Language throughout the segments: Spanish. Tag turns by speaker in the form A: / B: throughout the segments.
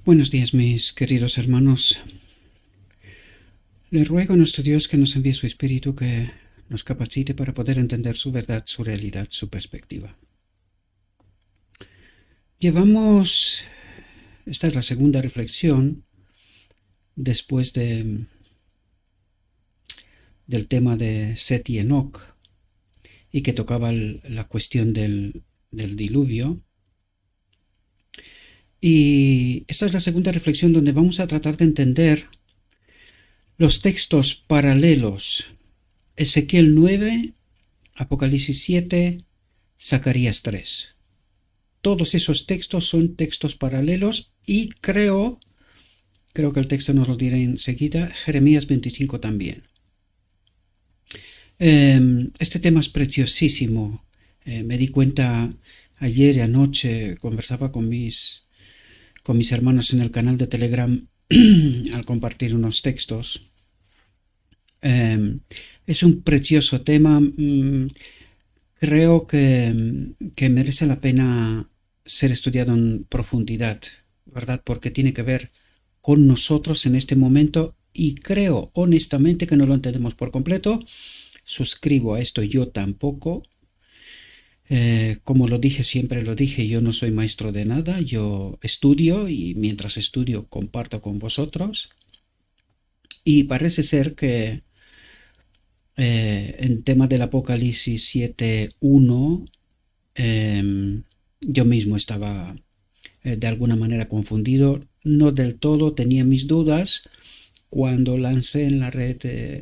A: Buenos días, mis queridos hermanos. Le ruego a nuestro Dios que nos envíe su Espíritu, que nos capacite para poder entender su verdad, su realidad, su perspectiva. Esta es la segunda reflexión después del tema de Set y Enoc, y que tocaba la cuestión del diluvio. Y esta es la segunda reflexión donde vamos a tratar de entender los textos paralelos: Ezequiel 9, Apocalipsis 7, Zacarías 3. Todos esos textos son textos paralelos y creo que el texto nos lo dirá enseguida, Jeremías 25 también. Este tema es preciosísimo. Me di cuenta ayer y anoche, conversaba con mis hermanos en el canal de Telegram al compartir unos textos. Es un precioso tema. Creo que merece la pena ser estudiado en profundidad, ¿verdad? Porque tiene que ver con nosotros en este momento y creo honestamente que no lo entendemos por completo. Suscribo a esto, yo tampoco. Como lo dije, siempre lo dije, yo no soy maestro de nada, yo estudio y mientras estudio comparto con vosotros. Y parece ser que en tema del Apocalipsis 7:1 yo mismo estaba de alguna manera confundido, no del todo, tenía mis dudas. Cuando lancé en la red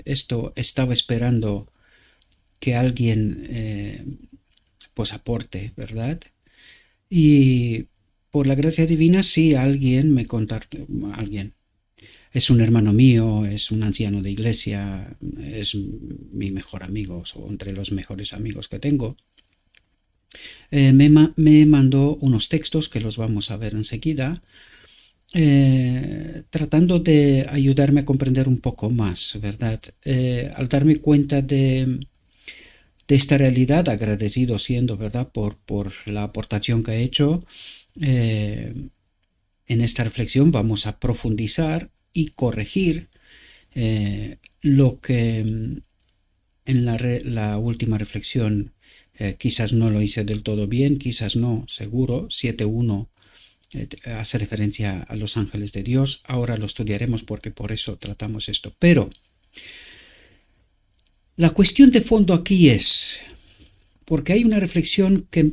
A: esto, estaba esperando que alguien pues aporte, ¿verdad? Y por la gracia divina, sí, alguien me contactó, alguien. Es un hermano mío, es un anciano de iglesia, es mi mejor amigo, o entre los mejores amigos que tengo. Me mandó unos textos que los vamos a ver enseguida, tratando de ayudarme a comprender un poco más, ¿verdad? Al darme cuenta de esta realidad, agradecido siendo, ¿verdad?, por la aportación que ha hecho. En esta reflexión vamos a profundizar y corregir lo que en la última reflexión quizás no lo hice del todo bien, quizás no, seguro. 7:1 hace referencia a los ángeles de Dios. Ahora lo estudiaremos porque por eso tratamos esto. Pero la cuestión de fondo aquí es, porque hay una reflexión que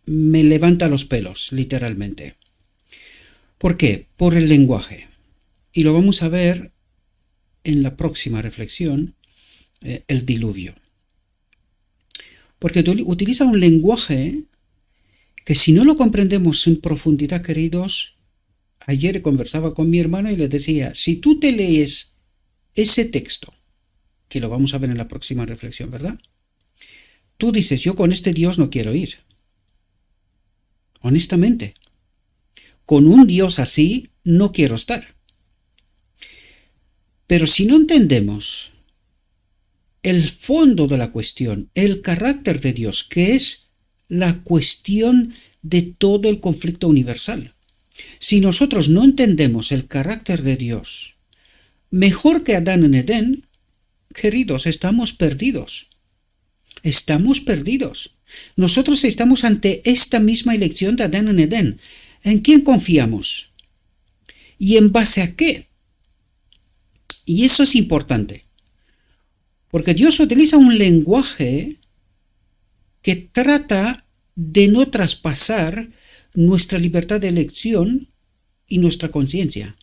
A: me levanta los pelos, literalmente. ¿Por qué? Por el lenguaje. Y lo vamos a ver en la próxima reflexión, el diluvio. Porque utiliza un lenguaje que si no lo comprendemos en profundidad, queridos, ayer conversaba con mi hermano y le decía, si tú te lees ese texto, que lo vamos a ver en la próxima reflexión, ¿verdad? Tú dices, yo con este Dios no quiero ir. Honestamente. Con un Dios así no quiero estar. Pero si no entendemos el fondo de la cuestión, el carácter de Dios, que es la cuestión de todo el conflicto universal, si nosotros no entendemos el carácter de Dios, mejor que Adán en Edén, queridos, estamos perdidos. Estamos perdidos. Nosotros estamos ante esta misma elección de Adán en Edén. ¿En quién confiamos? ¿Y en base a qué? Y eso es importante. Porque Dios utiliza un lenguaje que trata de no traspasar nuestra libertad de elección y nuestra conciencia.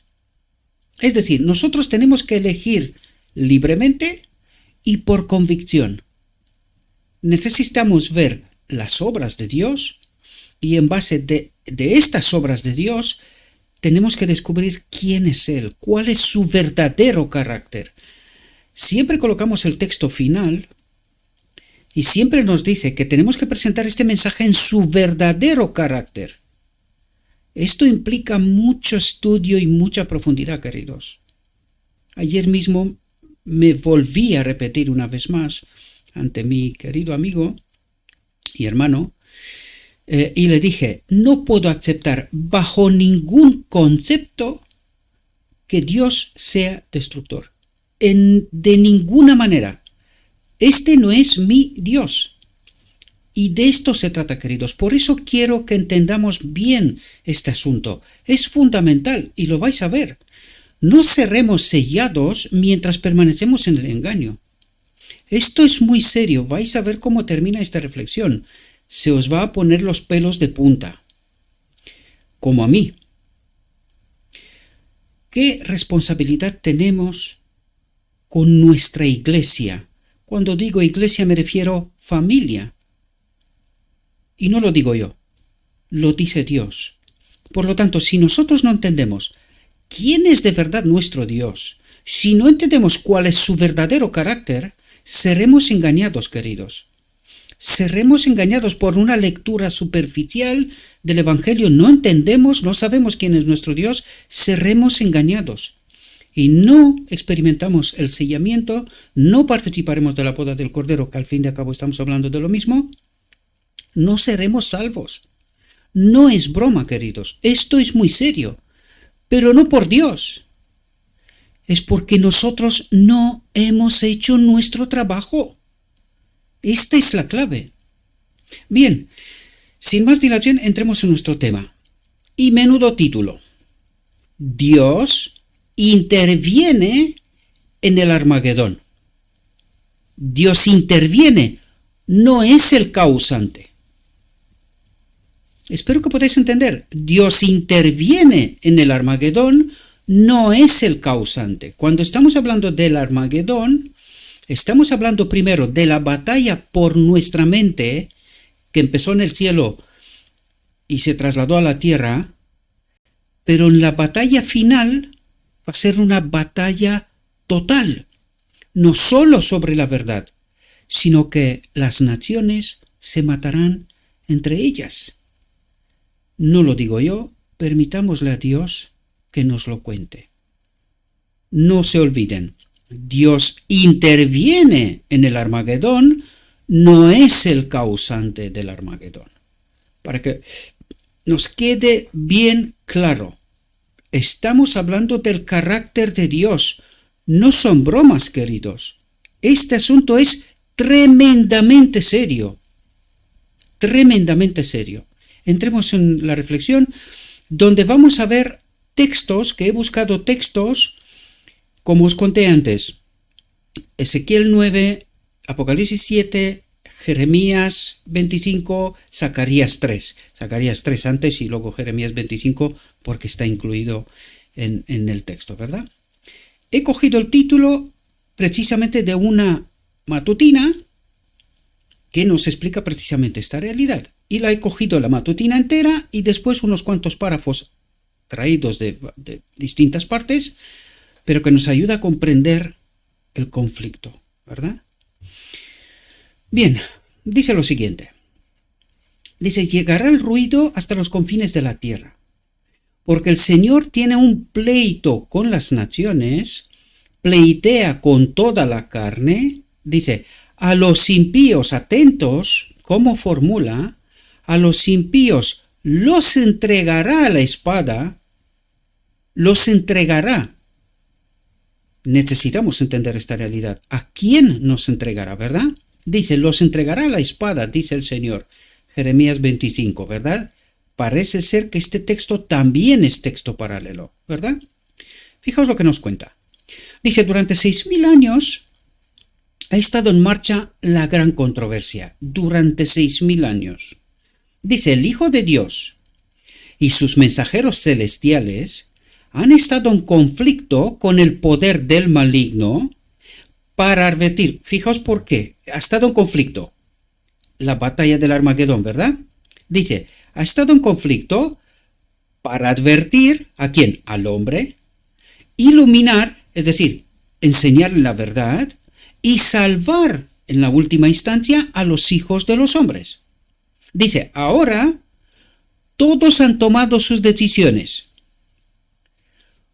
A: Es decir, nosotros tenemos que elegir libremente y por convicción. Necesitamos ver las obras de Dios y en base de estas obras de Dios tenemos que descubrir quién es Él, cuál es su verdadero carácter. Siempre colocamos el texto final y siempre nos dice que tenemos que presentar este mensaje en su verdadero carácter. Esto implica mucho estudio y mucha profundidad, queridos. Ayer mismo me volví a repetir una vez más ante mi querido amigo y hermano y le dije, no puedo aceptar bajo ningún concepto que Dios sea destructor. De ninguna manera. Este no es mi Dios. Y de esto se trata, queridos. Por eso quiero que entendamos bien este asunto. Es fundamental y lo vais a ver. No seremos sellados mientras permanecemos en el engaño. Esto es muy serio. Vais a ver cómo termina esta reflexión. Se os va a poner los pelos de punta. Como a mí. ¿Qué responsabilidad tenemos con nuestra iglesia? Cuando digo iglesia me refiero familia. Y no lo digo yo, lo dice Dios. Por lo tanto, si nosotros no entendemos quién es de verdad nuestro Dios, si no entendemos cuál es su verdadero carácter, seremos engañados, queridos. Seremos engañados por una lectura superficial del Evangelio. No entendemos, no sabemos quién es nuestro Dios, seremos engañados. Y no experimentamos el sellamiento, no participaremos de la boda del Cordero, que al fin y al cabo estamos hablando de lo mismo, no seremos salvos. No es broma, queridos, esto es muy serio, pero no por Dios. Es porque nosotros no hemos hecho nuestro trabajo. Esta es la clave. Bien, sin más dilación, entremos en nuestro tema. Y menudo título. Dios interviene en el Armagedón. Dios interviene, no es el causante. Espero que podáis entender. Dios interviene en el Armagedón, no es el causante. Cuando estamos hablando del Armagedón, estamos hablando primero de la batalla por nuestra mente, que empezó en el cielo y se trasladó a la tierra, pero en la batalla final va a ser una batalla total, no solo sobre la verdad, sino que las naciones se matarán entre ellas. No lo digo yo, permitámosle a Dios que nos lo cuente. No se olviden, Dios interviene en el Armagedón, no es el causante del Armagedón. Para que nos quede bien claro, estamos hablando del carácter de Dios, no son bromas, queridos. Este asunto es tremendamente serio, tremendamente serio. Entremos en la reflexión, donde vamos a ver textos, que he buscado textos, como os conté antes, Ezequiel 9, Apocalipsis 7, Jeremías 25, Zacarías 3. Zacarías 3 antes y luego Jeremías 25 porque está incluido en el texto, ¿verdad? He cogido el título precisamente de una matutina que nos explica precisamente esta realidad. Y la he cogido la matutina entera y después unos cuantos párrafos traídos de distintas partes, pero que nos ayuda a comprender el conflicto, ¿verdad? Bien, dice lo siguiente. Dice, llegará el ruido hasta los confines de la tierra, porque el Señor tiene un pleito con las naciones, pleitea con toda la carne, dice, a los impíos atentos, ¿cómo formula? A los impíos los entregará a la espada, los entregará. Necesitamos entender esta realidad. ¿A quién nos entregará, verdad? Dice, los entregará a la espada, dice el Señor. Jeremías 25, ¿verdad? Parece ser que este texto también es texto paralelo, ¿verdad? Fijaos lo que nos cuenta. Dice, durante 6.000 años ha estado en marcha la gran controversia. Durante 6.000 años. Dice, el Hijo de Dios y sus mensajeros celestiales han estado en conflicto con el poder del maligno para advertir. Fijaos por qué. Ha estado en conflicto. La batalla del Armagedón, ¿verdad? Dice, ha estado en conflicto para advertir ¿a quién? Al hombre, iluminar, es decir, enseñarle la verdad y salvar en la última instancia a los hijos de los hombres. Dice, ahora todos han tomado sus decisiones.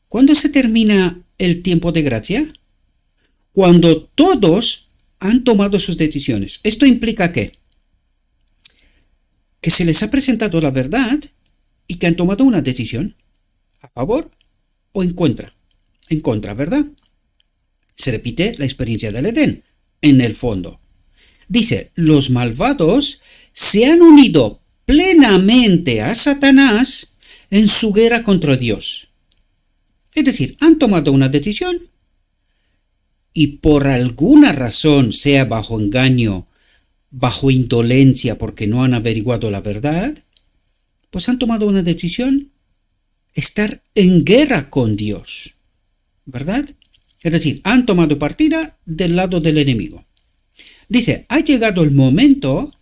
A: ¿Cuándo se termina el tiempo de gracia? Cuando todos han tomado sus decisiones. ¿Esto implica qué? que se les ha presentado la verdad y que han tomado una decisión a favor o en contra, ¿verdad? Se repite la experiencia del Edén, en el fondo. Dice, los malvados se han unido plenamente a Satanás en su guerra contra Dios. Es decir, han tomado una decisión y por alguna razón, sea bajo engaño, bajo indolencia porque no han averiguado la verdad, pues han tomado una decisión, estar en guerra con Dios, ¿verdad? Es decir, han tomado partida del lado del enemigo. Dice, ha llegado el momento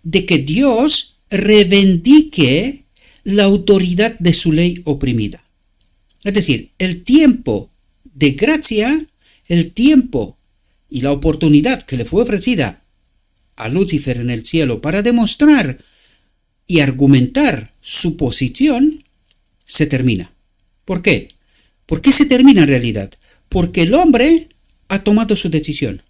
A: de que Dios reivindique la autoridad de su ley oprimida. Es decir, el tiempo de gracia, el tiempo y la oportunidad que le fue ofrecida a Lucifer en el cielo para demostrar y argumentar su posición, se termina. ¿Por qué? ¿Por qué se termina en realidad? Porque el hombre ha tomado su decisión.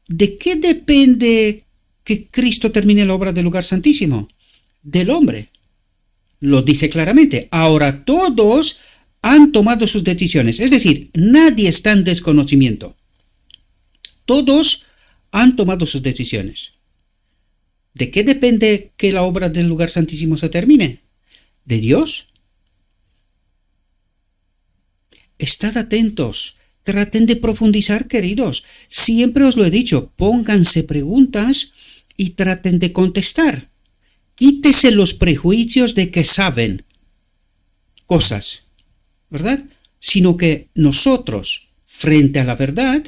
A: ¿De qué depende que Cristo termine la obra del lugar santísimo? Del hombre. Lo dice claramente. Ahora todos han tomado sus decisiones. Es decir, nadie está en desconocimiento. Todos han tomado sus decisiones. ¿De qué depende que la obra del lugar santísimo se termine? ¿De Dios? Estad atentos, traten de profundizar, queridos. Siempre os lo he dicho, pónganse preguntas y traten de contestar. Quítese los prejuicios de que saben cosas, ¿verdad? Sino que nosotros, frente a la verdad,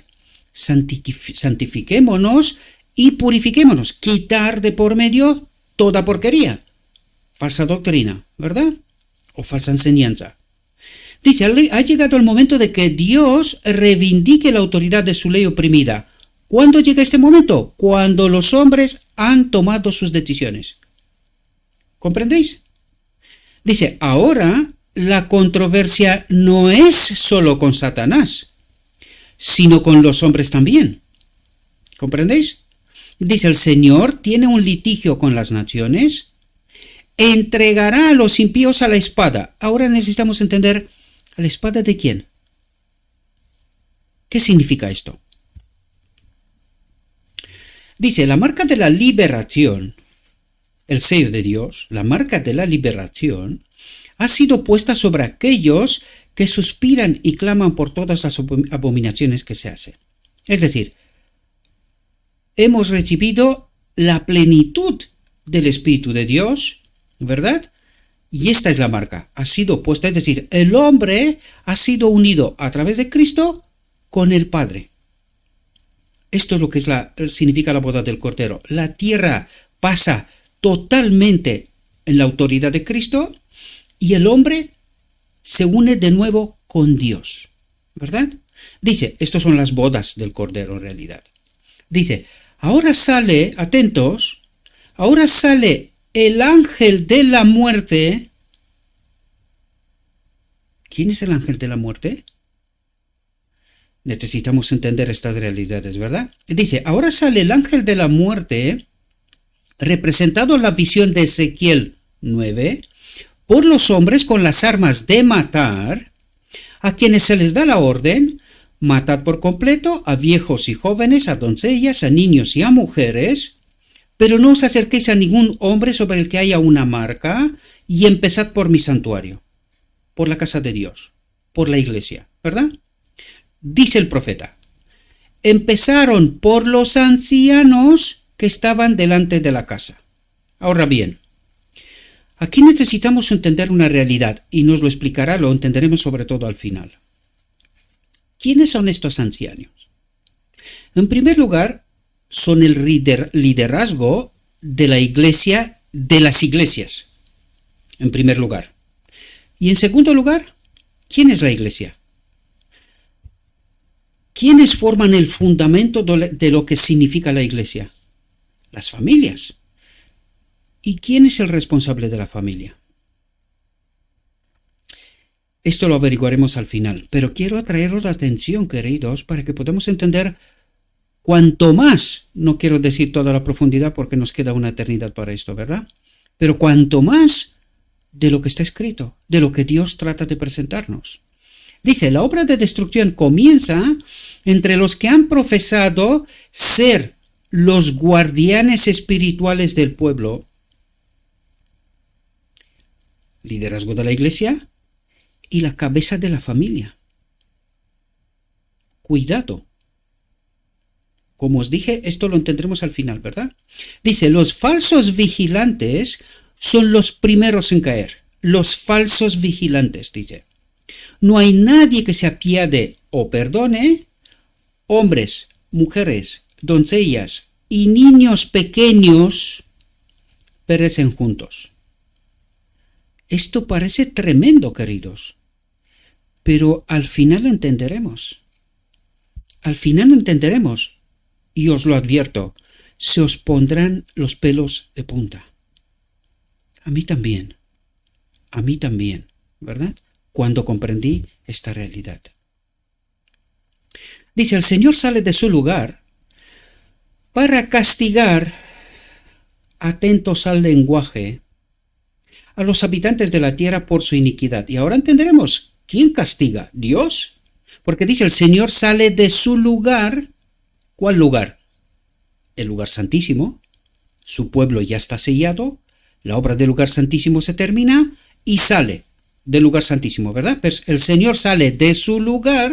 A: santifiquémonos y purifiquémonos. Quitar de por medio toda porquería. Falsa doctrina, ¿verdad? O falsa enseñanza. Dice, ha llegado el momento de que Dios reivindique la autoridad de su ley oprimida. ¿Cuándo llega este momento? Cuando los hombres han tomado sus decisiones. ¿Comprendéis? Dice, ahora la controversia no es solo con Satanás, sino con los hombres también. ¿Comprendéis? Dice, el Señor tiene un litigio con las naciones, entregará a los impíos a la espada. Ahora necesitamos entender, ¿a la espada de quién? ¿Qué significa esto? Dice, la marca de la liberación, el sello de Dios, la marca de la liberación, ha sido puesta sobre aquellos que suspiran y claman por todas las abominaciones que se hacen. Es decir, hemos recibido la plenitud del Espíritu de Dios, ¿verdad? Y esta es la marca, ha sido puesta, es decir, el hombre ha sido unido a través de Cristo con el Padre. Esto es lo que significa la boda del Cordero. La tierra pasa totalmente en la autoridad de Cristo y el hombre se une de nuevo con Dios, ¿verdad? Dice, estas son las bodas del Cordero en realidad. Dice, ahora sale, atentos, ahora sale el ángel de la muerte. ¿Quién es el ángel de la muerte? Necesitamos entender estas realidades, ¿verdad? Dice, ahora sale el ángel de la muerte, representado en la visión de Ezequiel 9, por los hombres con las armas de matar, a quienes se les da la orden, matad por completo a viejos y jóvenes, a doncellas, a niños y a mujeres, pero no os acerquéis a ningún hombre sobre el que haya una marca, y empezad por mi santuario, por la casa de Dios, por la iglesia, ¿verdad? Dice el profeta, empezaron por los ancianos que estaban delante de la casa. Ahora bien, aquí necesitamos entender una realidad, y nos lo explicará, lo entenderemos sobre todo al final. ¿Quiénes son estos ancianos? En primer lugar, son el liderazgo de la iglesia, de las iglesias, en primer lugar. Y en segundo lugar, ¿quién es la iglesia? ¿Quiénes forman el fundamento de lo que significa la iglesia? Las familias. ¿Y quién es el responsable de la familia? Esto lo averiguaremos al final, pero quiero atraeros la atención, queridos, para que podamos entender cuanto más, no quiero decir toda la profundidad porque nos queda una eternidad para esto, ¿verdad? Pero cuanto más de lo que está escrito, de lo que Dios trata de presentarnos. Dice, la obra de destrucción comienza entre los que han profesado ser los guardianes espirituales del pueblo, liderazgo de la iglesia y la cabeza de la familia. Cuidado. Como os dije, esto lo entenderemos al final, ¿verdad? Dice, los falsos vigilantes son los primeros en caer. Los falsos vigilantes, dice. No hay nadie que se apiade o perdone. Hombres, mujeres, doncellas y niños pequeños perecen juntos. Esto parece tremendo, queridos, pero al final entenderemos. Al final entenderemos, y os lo advierto, se os pondrán los pelos de punta. A mí también, ¿verdad? Cuando comprendí esta realidad. Dice, el Señor sale de su lugar para castigar, atentos al lenguaje, a los habitantes de la tierra por su iniquidad. Y ahora entenderemos, ¿quién castiga? ¿Dios? Porque dice, el Señor sale de su lugar. ¿Cuál lugar? El lugar santísimo. Su pueblo ya está sellado, la obra del lugar santísimo se termina y sale del lugar santísimo, ¿verdad? Pues el Señor sale de su lugar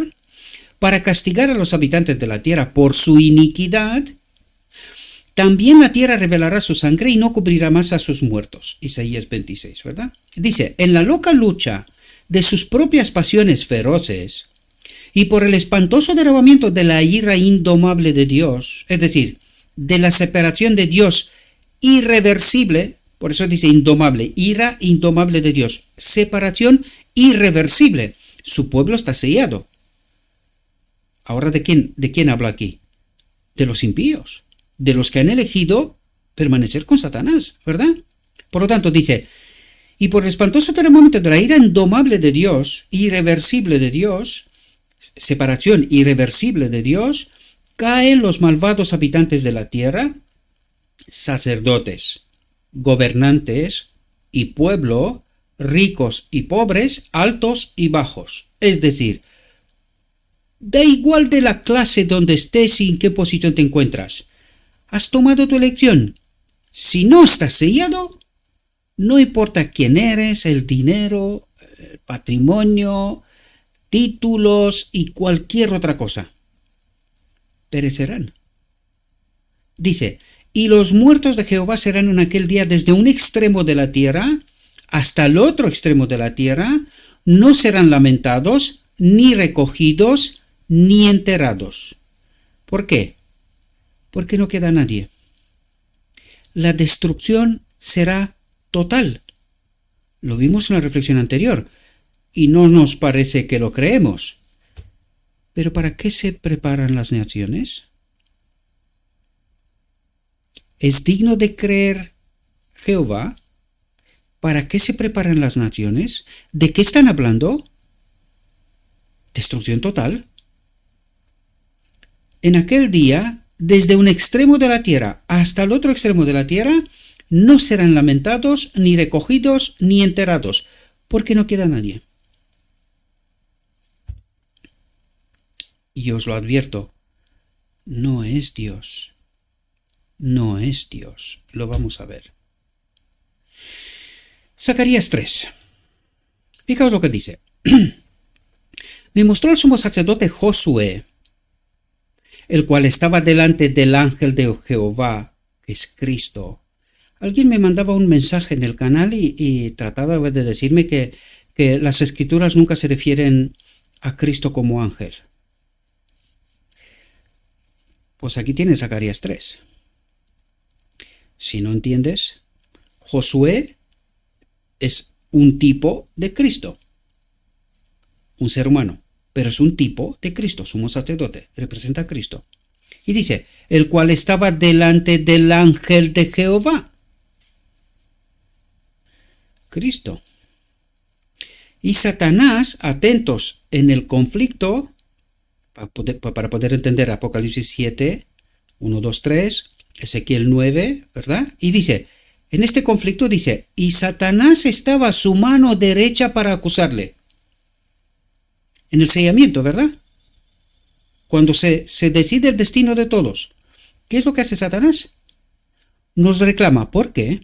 A: para castigar a los habitantes de la tierra por su iniquidad. También la tierra revelará su sangre y no cubrirá más a sus muertos. Isaías 26, ¿verdad? Dice, en la loca lucha de sus propias pasiones feroces y por el espantoso derramamiento de la ira indomable de Dios, es decir, de la separación de Dios irreversible, por eso dice indomable, ira indomable de Dios, separación irreversible. Su pueblo está sellado. Ahora, ¿de quién habla aquí? De los impíos, de los que han elegido permanecer con Satanás, ¿verdad? Por lo tanto, dice, y por el espantoso terremoto de la ira indomable de Dios, irreversible de Dios, separación irreversible de Dios, caen los malvados habitantes de la tierra, sacerdotes, gobernantes y pueblo, ricos y pobres, altos y bajos. Es decir, da igual de la clase donde estés y en qué posición te encuentras. Has tomado tu elección. Si no estás sellado, no importa quién eres, el dinero, el patrimonio, títulos y cualquier otra cosa, perecerán. Dice, y los muertos de Jehová serán en aquel día desde un extremo de la tierra hasta el otro extremo de la tierra, no serán lamentados, ni recogidos, ni enterrados. ¿Por qué? Porque no queda nadie. La destrucción será total. Lo vimos en la reflexión anterior, y no nos parece que lo creemos. ¿Pero para qué se preparan las naciones? ¿Es digno de creer Jehová? ¿Para qué se preparan las naciones? ¿De qué están hablando? Destrucción total. En aquel día, desde un extremo de la tierra hasta el otro extremo de la tierra, no serán lamentados, ni recogidos, ni enterrados, porque no queda nadie. Y os lo advierto, no es Dios. No es Dios. Lo vamos a ver. Zacarías 3. Fijaos lo que dice. Me mostró el sumo sacerdote Josué, el cual estaba delante del ángel de Jehová, que es Cristo. Alguien me mandaba un mensaje en el canal y trataba de decirme que las escrituras nunca se refieren a Cristo como ángel. Pues aquí tienes Zacarías 3. Si no entiendes, Josué es un tipo de Cristo, un ser humano, pero es un tipo de Cristo, sumo sacerdote, representa a Cristo. Y dice, el cual estaba delante del ángel de Jehová. Cristo. Y Satanás, atentos en el conflicto, para poder entender Apocalipsis 7, 1, 2, 3, Ezequiel 9, ¿verdad? Y dice, en este conflicto dice, y Satanás estaba a su mano derecha para acusarle. En el sellamiento, ¿verdad? Cuando se decide el destino de todos. ¿Qué es lo que hace Satanás? Nos reclama. ¿Por qué?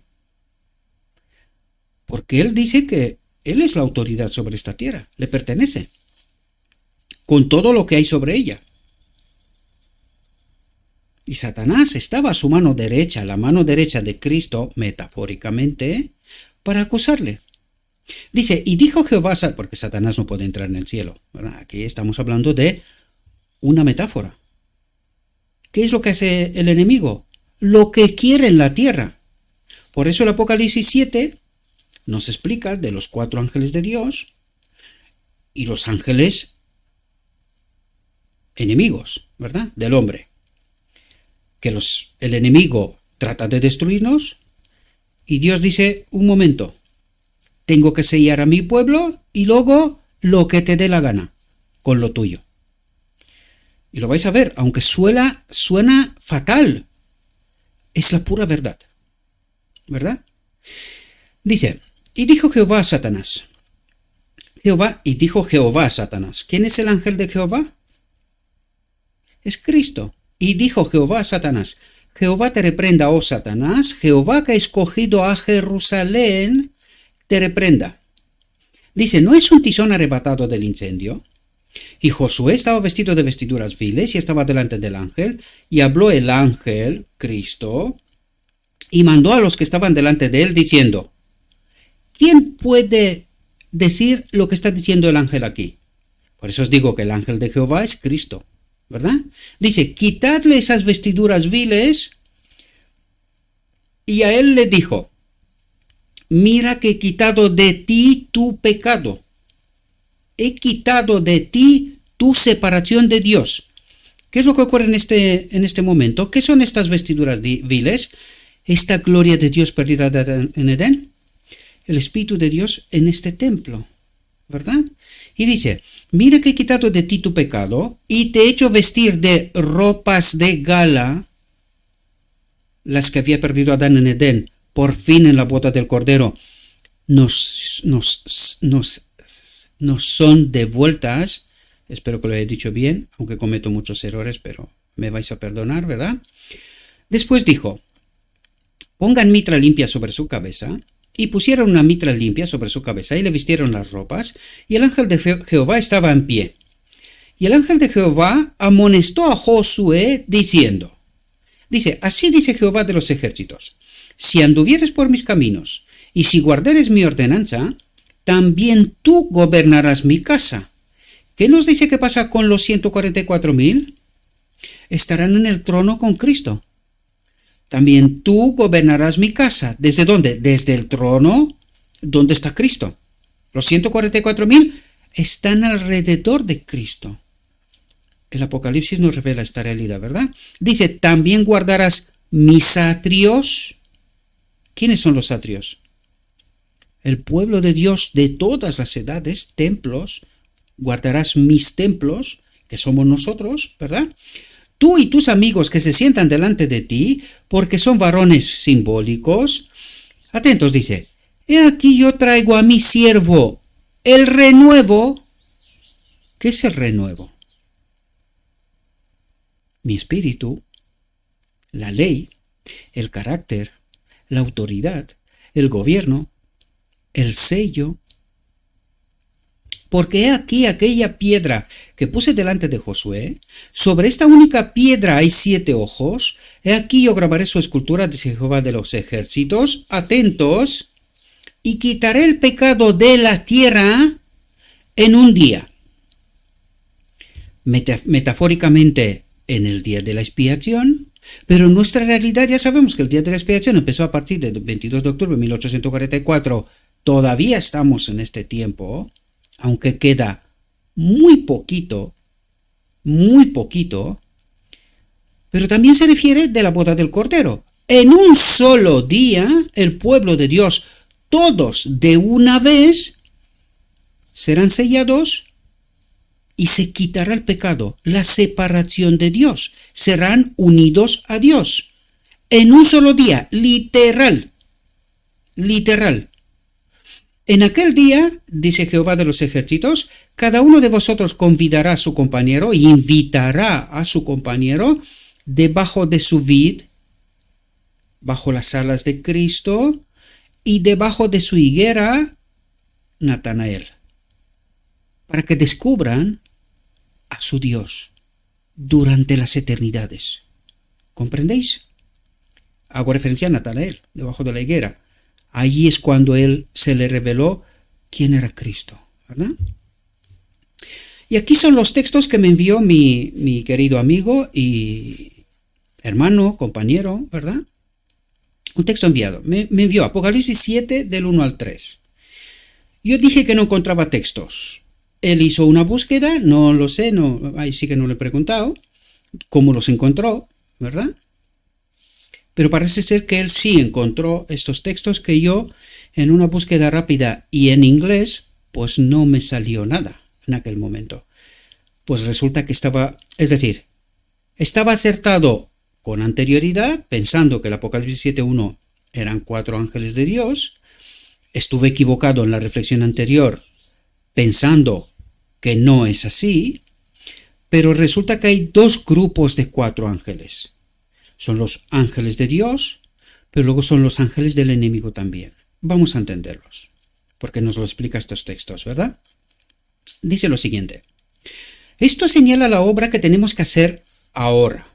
A: Porque él dice que él es la autoridad sobre esta tierra, le pertenece, con todo lo que hay sobre ella. Y Satanás estaba a su mano derecha, la mano derecha de Cristo, metafóricamente, para acusarle. Dice, y dijo Jehová, porque Satanás no puede entrar en el cielo, ¿verdad? Aquí estamos hablando de una metáfora. ¿Qué es lo que hace el enemigo? Lo que quiere en la tierra. Por eso el Apocalipsis 7 nos explica de los 4 ángeles de Dios y los ángeles enemigos, ¿verdad? Del hombre. Que el enemigo trata de destruirnos y Dios dice, un momento, tengo que sellar a mi pueblo y luego lo que te dé la gana con lo tuyo. Y lo vais a ver, aunque suena fatal, es la pura verdad, ¿verdad? Dice, y dijo Jehová a Satanás. Dijo Jehová a Satanás. ¿Quién es el ángel de Jehová? Es Cristo. Y dijo Jehová a Satanás, Jehová te reprenda, oh Satanás, Jehová que ha escogido a Jerusalén, te reprenda. Dice, ¿no es un tizón arrebatado del incendio? Y Josué estaba vestido de vestiduras viles y estaba delante del ángel, y habló el ángel, Cristo, y mandó a los que estaban delante de él, diciendo, ¿quién puede decir lo que está diciendo el ángel aquí? Por eso os digo que el ángel de Jehová es Cristo, ¿verdad? Dice, quitadle esas vestiduras viles, y a él le dijo, mira que he quitado de ti tu pecado. He quitado de ti tu separación de Dios. ¿Qué es lo que ocurre en este momento? ¿Qué son estas vestiduras viles? Esta gloria de Dios perdida en Edén. El Espíritu de Dios en este templo, ¿verdad? Y dice, mira que he quitado de ti tu pecado y te he hecho vestir de ropas de gala, las que había perdido Adán en Edén, por fin en la boda del Cordero, nos son devueltas. Espero que lo haya dicho bien, aunque cometo muchos errores, pero me vais a perdonar, ¿verdad? Después dijo, pongan mitra limpia sobre su cabeza, y pusieron una mitra limpia sobre su cabeza, y le vistieron las ropas, y el ángel de Jehová estaba en pie. Y el ángel de Jehová amonestó a Josué, diciendo, así dice Jehová de los ejércitos, si anduvieres por mis caminos, y si guardares mi ordenanza, también tú gobernarás mi casa. ¿Qué nos dice que pasa con los 144.000? Estarán en el trono con Cristo. También tú gobernarás mi casa. ¿Desde dónde? Desde el trono donde está Cristo. Los 144.000 están alrededor de Cristo. El Apocalipsis nos revela esta realidad, ¿verdad? Dice, también guardarás mis atrios. ¿Quiénes son los atrios? El pueblo de Dios de todas las edades, templos. Guardarás mis templos, que somos nosotros, ¿verdad? Tú y tus amigos que se sientan delante de ti, porque son varones simbólicos. Atentos, dice, he aquí yo traigo a mi siervo el renuevo. ¿Qué es el renuevo? Mi espíritu, la ley, el carácter, la autoridad, el gobierno, el sello. Porque he aquí aquella piedra que puse delante de Josué, sobre esta única piedra hay 7 ojos, he aquí yo grabaré su escultura, dice Jehová de los ejércitos, atentos, y quitaré el pecado de la tierra en un día. Metafóricamente en el día de la expiación, pero en nuestra realidad ya sabemos que el día de la expiación empezó a partir del 22 de octubre de 1844, todavía estamos en este tiempo, aunque queda muy poquito, pero también se refiere de la boda del Cordero. En un solo día, el pueblo de Dios, todos de una vez, serán sellados y se quitará el pecado, la separación de Dios. Serán unidos a Dios en un solo día, literal. En aquel día, dice Jehová de los ejércitos, cada uno de vosotros convidará a su compañero y invitará a su compañero debajo de su vid, bajo las alas de Cristo, y debajo de su higuera, Natanael, para que descubran a su Dios durante las eternidades. ¿Comprendéis? Hago referencia a Natanael, debajo de la higuera. Allí es cuando él se le reveló quién era Cristo, ¿verdad? Y aquí son los textos que me envió mi querido amigo y hermano, compañero, ¿verdad? Un texto enviado. Me envió Apocalipsis 7 del 1 al 3. Yo dije que no encontraba textos. Él hizo una búsqueda, no lo sé, ahí sí que no le he preguntado cómo los encontró, ¿verdad? Pero parece ser que él sí encontró estos textos que yo, en una búsqueda rápida y en inglés, pues no me salió nada en aquel momento. Pues resulta que estaba acertado con anterioridad, pensando que el Apocalipsis 7.1 eran 4 ángeles de Dios. Estuve equivocado en la reflexión anterior, pensando que no es así, pero resulta que hay 2 grupos de 4 ángeles. Son los ángeles de Dios, pero luego son los ángeles del enemigo también. Vamos a entenderlos, porque nos lo explica estos textos, ¿verdad? Dice lo siguiente. Esto señala la obra que tenemos que hacer ahora.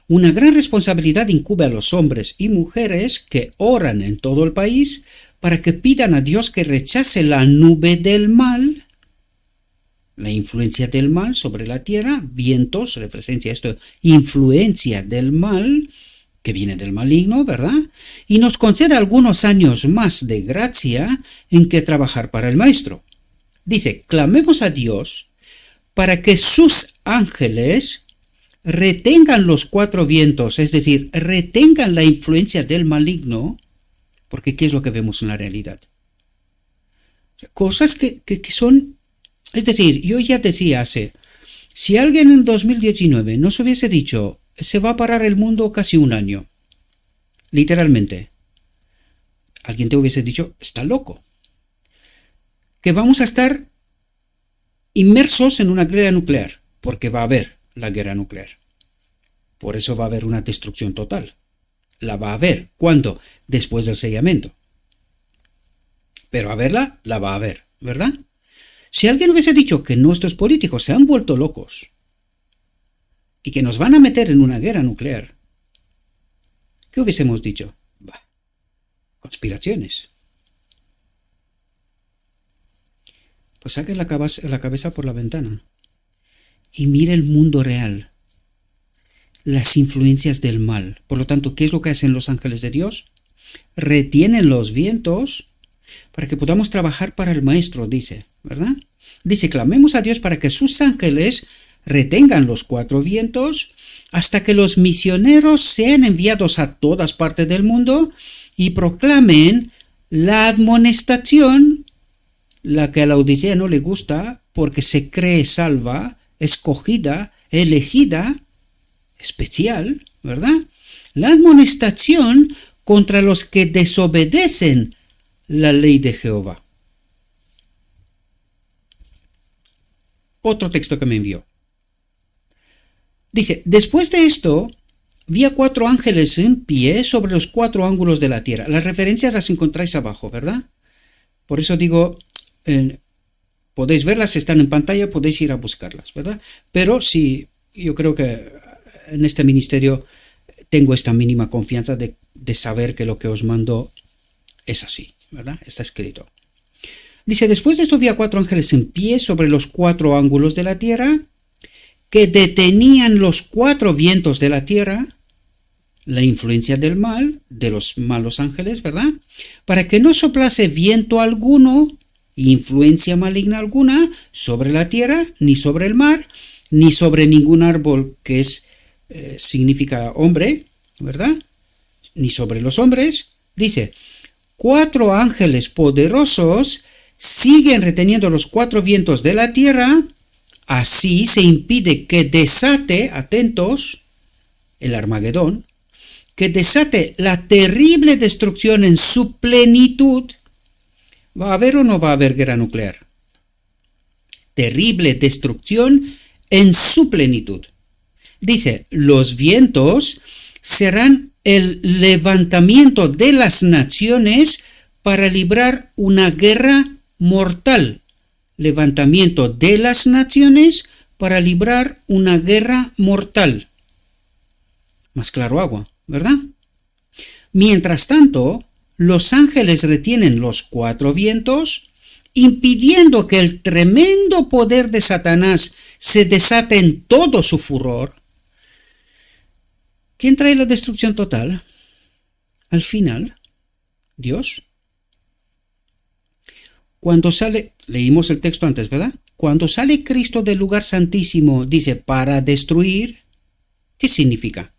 A: Una gran responsabilidad incumbe a los hombres y mujeres que oran en todo el país para que pidan a Dios que rechace la nube del mal, la influencia del mal sobre la tierra, vientos, referencia a esto, influencia del mal, que viene del maligno, ¿verdad? Y nos conceda algunos años más de gracia en que trabajar para el Maestro. Dice, clamemos a Dios para que sus ángeles retengan los 4 vientos, es decir, retengan la influencia del maligno, porque ¿qué es lo que vemos en la realidad? Cosas que son... Es decir, yo ya decía si alguien en 2019 nos hubiese dicho, se va a parar el mundo casi un año, literalmente, alguien te hubiese dicho, está loco, que vamos a estar inmersos en una guerra nuclear, porque va a haber la guerra nuclear. Por eso va a haber una destrucción total. La va a haber. ¿Cuándo? Después del sellamiento. Pero a verla, la va a haber, ¿verdad? Si alguien hubiese dicho que nuestros políticos se han vuelto locos y que nos van a meter en una guerra nuclear, ¿qué hubiésemos dicho? Bah, conspiraciones. Pues saque la cabeza por la ventana y mire el mundo real, las influencias del mal. Por lo tanto, ¿qué es lo que hacen los ángeles de Dios? Retienen los vientos para que podamos trabajar para el Maestro, dice, ¿verdad? Dice, clamemos a Dios para que sus ángeles retengan los 4 vientos hasta que los misioneros sean enviados a todas partes del mundo y proclamen la admonestación, la que a la Odisea no le gusta porque se cree salva, escogida, elegida, especial, ¿verdad? La admonestación contra los que desobedecen la ley de Jehová. Otro texto que me envió. Dice, después de esto, vi a 4 ángeles en pie sobre los 4 ángulos de la tierra. Las referencias las encontráis abajo, ¿verdad? Por eso digo, podéis verlas, están en pantalla, podéis ir a buscarlas, ¿verdad? Pero sí, yo creo que en este ministerio tengo esta mínima confianza de saber que lo que os mando es así, ¿verdad? Está escrito. Dice, después de esto vi a 4 ángeles en pie sobre los 4 ángulos de la tierra, que detenían los 4 vientos de la tierra, la influencia del mal, de los malos ángeles, ¿verdad? Para que no soplase viento alguno, influencia maligna alguna, sobre la tierra, ni sobre el mar, ni sobre ningún árbol que significa hombre, ¿verdad? Ni sobre los hombres. Dice, 4 ángeles poderosos siguen reteniendo los 4 vientos de la tierra Así se impide que desate, atentos, el Armagedón, que desate la terrible destrucción en su plenitud. ¿Va a haber o no va a haber guerra nuclear? Terrible destrucción en su plenitud. Dice, los vientos serán el levantamiento de las naciones para librar una guerra mortal. Levantamiento de las naciones para librar una guerra mortal. Más claro agua, ¿verdad? Mientras tanto, los ángeles retienen los 4 vientos, impidiendo que el tremendo poder de Satanás se desate en todo su furor. ¿Quién trae la destrucción total? Al final, Dios. Cuando sale, leímos el texto antes, ¿verdad? Cuando sale Cristo del lugar santísimo, dice, para destruir, ¿qué significa?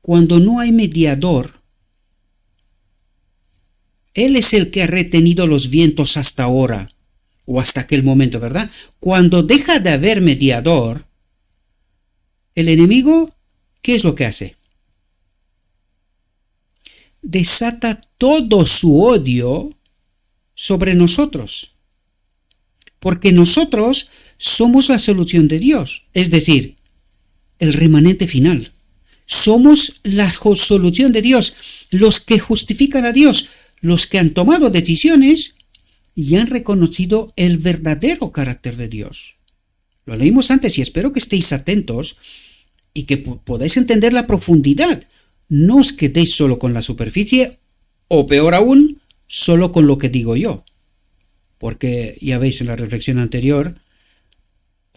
A: Cuando no hay mediador, Él es el que ha retenido los vientos hasta ahora, o hasta aquel momento, ¿verdad? Cuando deja de haber mediador, el enemigo, ¿qué es lo que hace? Desata todo su odio sobre nosotros, porque nosotros somos la solución de Dios, es decir, el remanente final. Somos la solución de Dios, los que justifican a Dios, los que han tomado decisiones y han reconocido el verdadero carácter de Dios. Lo leímos antes y espero que estéis atentos y que podáis entender la profundidad. No os quedéis solo con la superficie o peor aún, solo con lo que digo yo. Porque ya veis en la reflexión anterior,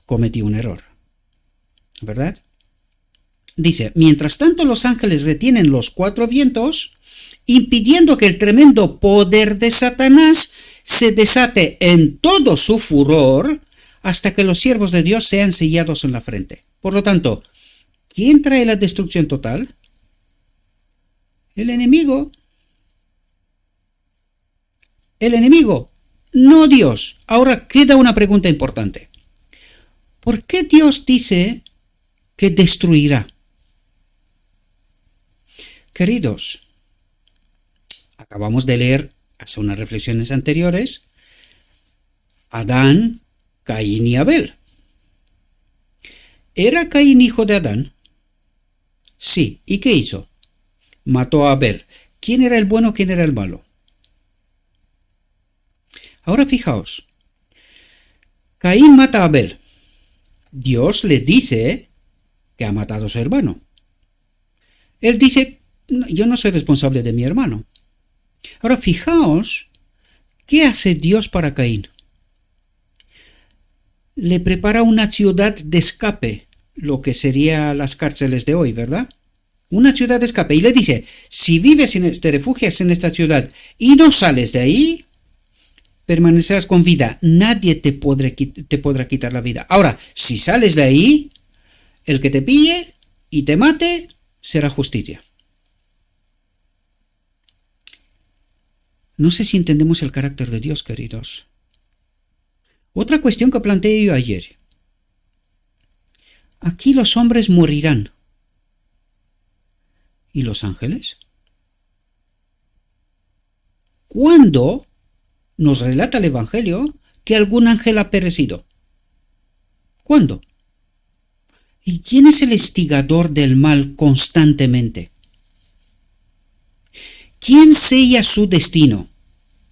A: cometí un error. ¿Verdad? Dice, mientras tanto los ángeles retienen los 4 vientos, impidiendo que el tremendo poder de Satanás se desate en todo su furor hasta que los siervos de Dios sean sellados en la frente. Por lo tanto, ¿quién trae la destrucción total? El enemigo. El enemigo, no Dios. Ahora queda una pregunta importante. ¿Por qué Dios dice que destruirá? Queridos, acabamos de leer hace unas reflexiones anteriores Adán, Caín y Abel. ¿Era Caín hijo de Adán? Sí. ¿Y qué hizo? Mató a Abel. ¿Quién era el bueno, quién era el malo? Ahora fijaos. Caín mata a Abel. Dios le dice que ha matado a su hermano. Él dice, yo no soy responsable de mi hermano. Ahora fijaos, ¿qué hace Dios para Caín? Le prepara una ciudad de escape, lo que serían las cárceles de hoy, ¿verdad? Una ciudad de escape. Y le dice, si vives, te refugias en esta ciudad y no sales de ahí, permanecerás con vida. Nadie te podrá quitar la vida. Ahora, si sales de ahí, el que te pille y te mate, será justicia. No sé si entendemos el carácter de Dios, queridos. Otra cuestión que planteé yo ayer. Aquí los hombres morirán. ¿Y los ángeles? ¿Cuándo nos relata el Evangelio que algún ángel ha perecido? ¿Cuándo? ¿Y quién es el instigador del mal constantemente? ¿Quién sella su destino?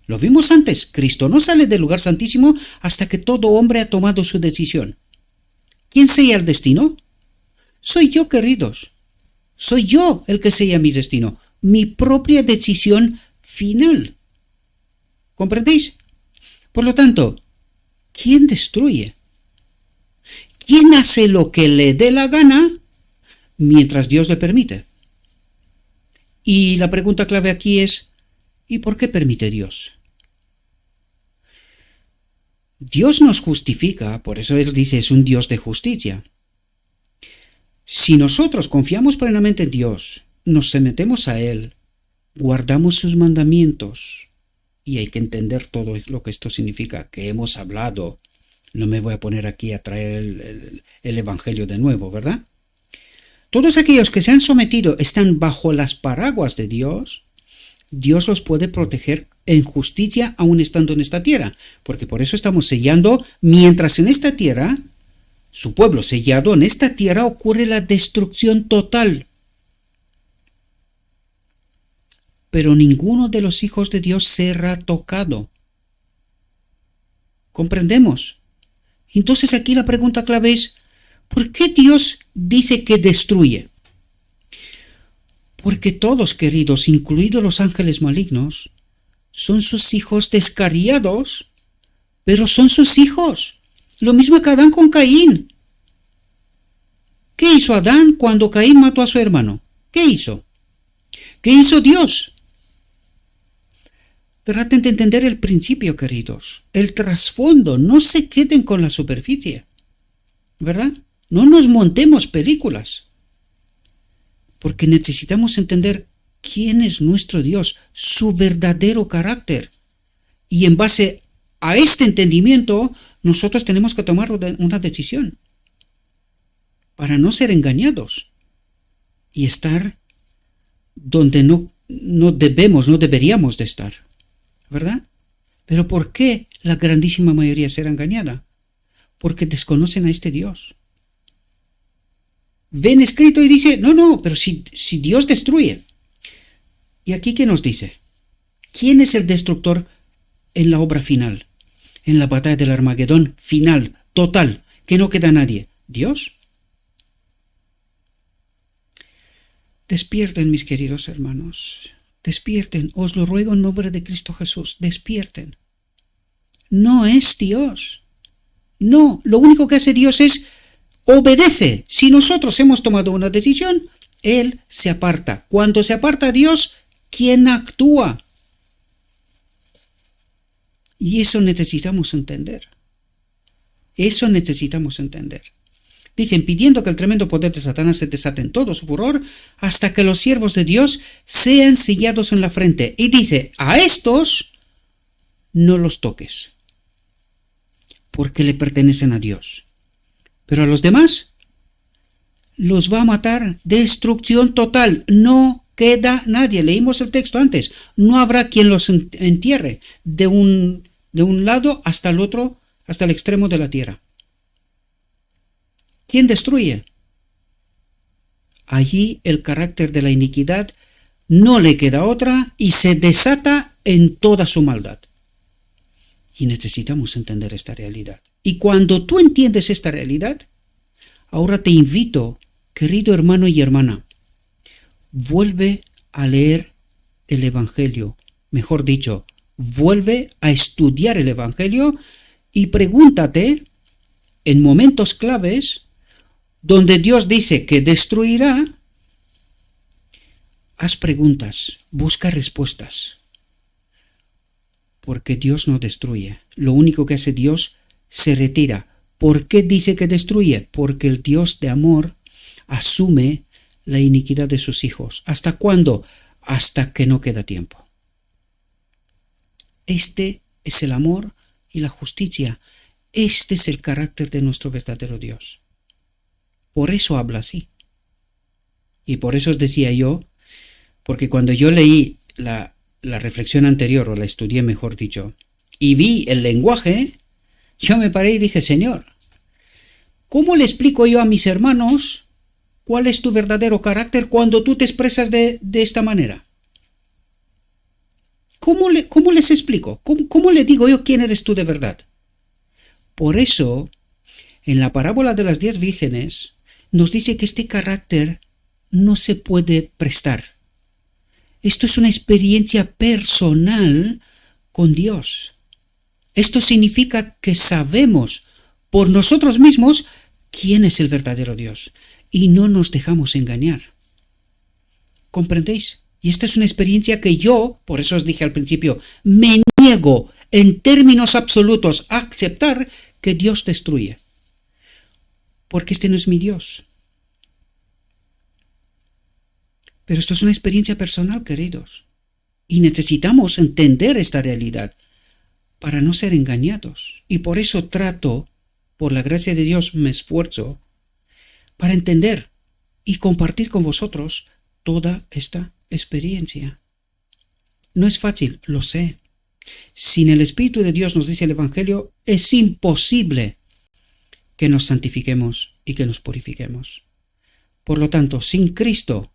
A: Lo vimos antes, Cristo no sale del lugar santísimo hasta que todo hombre ha tomado su decisión. ¿Quién sella el destino? Soy yo, queridos. Soy yo el que sella mi destino, mi propia decisión final. ¿Comprendéis? Por lo tanto, ¿quién destruye? ¿Quién hace lo que le dé la gana mientras Dios le permite? Y la pregunta clave aquí es, ¿y por qué permite Dios? Dios nos justifica, por eso Él dice es un Dios de justicia. Si nosotros confiamos plenamente en Dios, nos sometemos a Él, guardamos sus mandamientos, y hay que entender todo lo que esto significa, que hemos hablado No me voy a poner aquí a traer el Evangelio de nuevo, ¿verdad? Todos aquellos que se han sometido están bajo las paraguas de Dios. Dios los puede proteger en justicia aún estando en esta tierra, porque por eso estamos sellando, mientras en esta tierra, su pueblo sellado, en esta tierra ocurre la destrucción total. Pero ninguno de los hijos de Dios será tocado. ¿Comprendemos? Entonces aquí la pregunta clave es, ¿por qué Dios dice que destruye? Porque todos, queridos, incluidos los ángeles malignos, son sus hijos descarriados, pero son sus hijos. Lo mismo que Adán con Caín. ¿Qué hizo Adán cuando Caín mató a su hermano? ¿Qué hizo? ¿Qué hizo Dios? Traten de entender el principio, queridos, el trasfondo. No se queden con la superficie, ¿verdad? No nos montemos películas, porque necesitamos entender quién es nuestro Dios, su verdadero carácter. Y en base a este entendimiento, nosotros tenemos que tomar una decisión para no ser engañados y estar donde no deberíamos de estar, ¿verdad? Pero ¿por qué la grandísima mayoría será engañada? Porque desconocen a este Dios. Ven escrito y dice, no, pero si Dios destruye. ¿Y aquí qué nos dice? ¿Quién es el destructor en la obra final? En la batalla del Armagedón final, total, que no queda nadie. ¿Dios? Despierten, mis queridos hermanos. Despierten, os lo ruego en nombre de Cristo Jesús. Despierten. No es Dios. No, lo único que hace Dios es obedece. Si nosotros hemos tomado una decisión, Él se aparta. Cuando se aparta Dios, ¿quién actúa? Y eso necesitamos entender. Eso necesitamos entender. Dicen, pidiendo que el tremendo poder de Satanás se desate en todo su furor, hasta que los siervos de Dios sean sellados en la frente. Y dice, a estos no los toques, porque le pertenecen a Dios. Pero a los demás los va a matar. Destrucción total. No queda nadie. Leímos el texto antes. No habrá quien los entierre de un lado hasta el otro, hasta el extremo de la tierra. ¿Quién destruye? Allí el carácter de la iniquidad no le queda otra y se desata en toda su maldad. Y necesitamos entender esta realidad. Y cuando tú entiendes esta realidad, ahora te invito, querido hermano y hermana, vuelve a leer el Evangelio. Mejor dicho, vuelve a estudiar el Evangelio y pregúntate en momentos claves donde Dios dice que destruirá, haz preguntas, busca respuestas. Porque Dios no destruye. Lo único que hace Dios se retira. ¿Por qué dice que destruye? Porque el Dios de amor asume la iniquidad de sus hijos. ¿Hasta cuándo? Hasta que no queda tiempo. Este es el amor y la justicia. Este es el carácter de nuestro verdadero Dios. Por eso habla así. Y por eso os decía yo, porque cuando yo leí la reflexión anterior, o la estudié mejor dicho, y vi el lenguaje, yo me paré y dije, Señor, ¿cómo le explico yo a mis hermanos cuál es tu verdadero carácter cuando tú te expresas de esta manera? ¿Cómo les explico? ¿Cómo le digo yo quién eres tú de verdad? Por eso, en la parábola de las 10 vírgenes, nos dice que este carácter no se puede prestar. Esto es una experiencia personal con Dios. Esto significa que sabemos por nosotros mismos quién es el verdadero Dios y no nos dejamos engañar. ¿Comprendéis? Y esta es una experiencia que yo, por eso os dije al principio, me niego en términos absolutos a aceptar que Dios destruye. Porque este no es mi Dios. Pero esto es una experiencia personal, queridos. Y necesitamos entender esta realidad para no ser engañados. Y por eso trato por la gracia de Dios, me esfuerzo para entender y compartir con vosotros toda esta experiencia. No es fácil, lo sé. Sin el Espíritu de Dios, nos dice el Evangelio, es imposible que nos santifiquemos y que nos purifiquemos. Por lo tanto, sin Cristo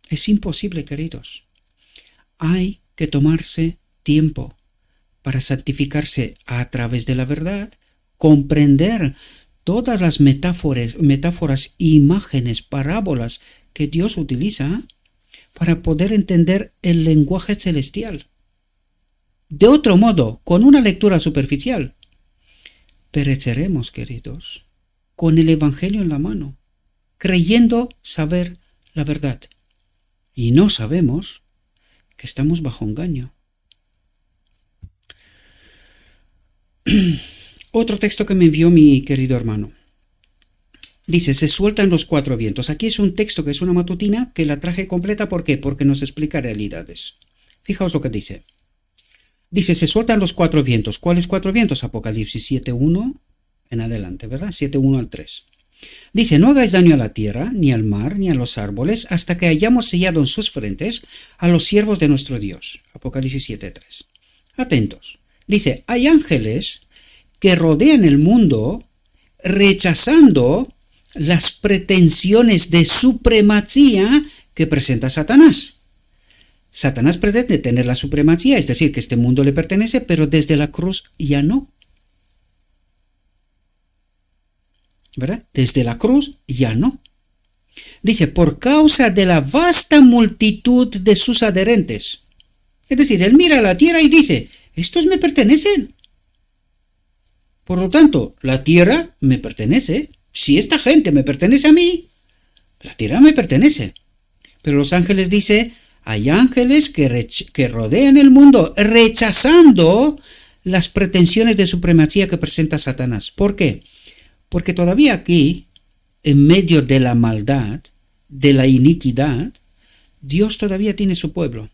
A: es imposible, queridos. Hay que tomarse tiempo para santificarse a través de la verdad, comprender todas las metáforas, imágenes, parábolas que Dios utiliza para poder entender el lenguaje celestial. De otro modo, con una lectura superficial, pereceremos, queridos, con el Evangelio en la mano, creyendo saber la verdad. Y no sabemos que estamos bajo engaño. Otro texto que me envió mi querido hermano. Dice, se sueltan los cuatro vientos. Aquí es un texto que es una matutina que la traje completa. ¿Por qué? Porque nos explica realidades. Fijaos lo que dice. Dice, se sueltan los cuatro vientos. ¿Cuáles cuatro vientos? Apocalipsis 7.1 en adelante, ¿verdad? 7.1 al 3. Dice, no hagáis daño a la tierra, ni al mar, ni a los árboles, hasta que hayamos sellado en sus frentes a los siervos de nuestro Dios. Apocalipsis 7.3. Atentos. Dice, hay ángeles que rodean el mundo rechazando las pretensiones de supremacía que presenta Satanás. Satanás pretende tener la supremacía, es decir, que este mundo le pertenece, pero desde la cruz ya no. ¿Verdad? Desde la cruz ya no. Dice, por causa de la vasta multitud de sus adherentes. Es decir, él mira a la tierra y dice, estos me pertenecen. Por lo tanto, la tierra me pertenece. Si esta gente me pertenece a mí, la tierra me pertenece. Pero los ángeles dice, hay ángeles que rodean el mundo rechazando las pretensiones de supremacía que presenta Satanás. ¿Por qué? Porque todavía aquí, en medio de la maldad, de la iniquidad, Dios todavía tiene su pueblo.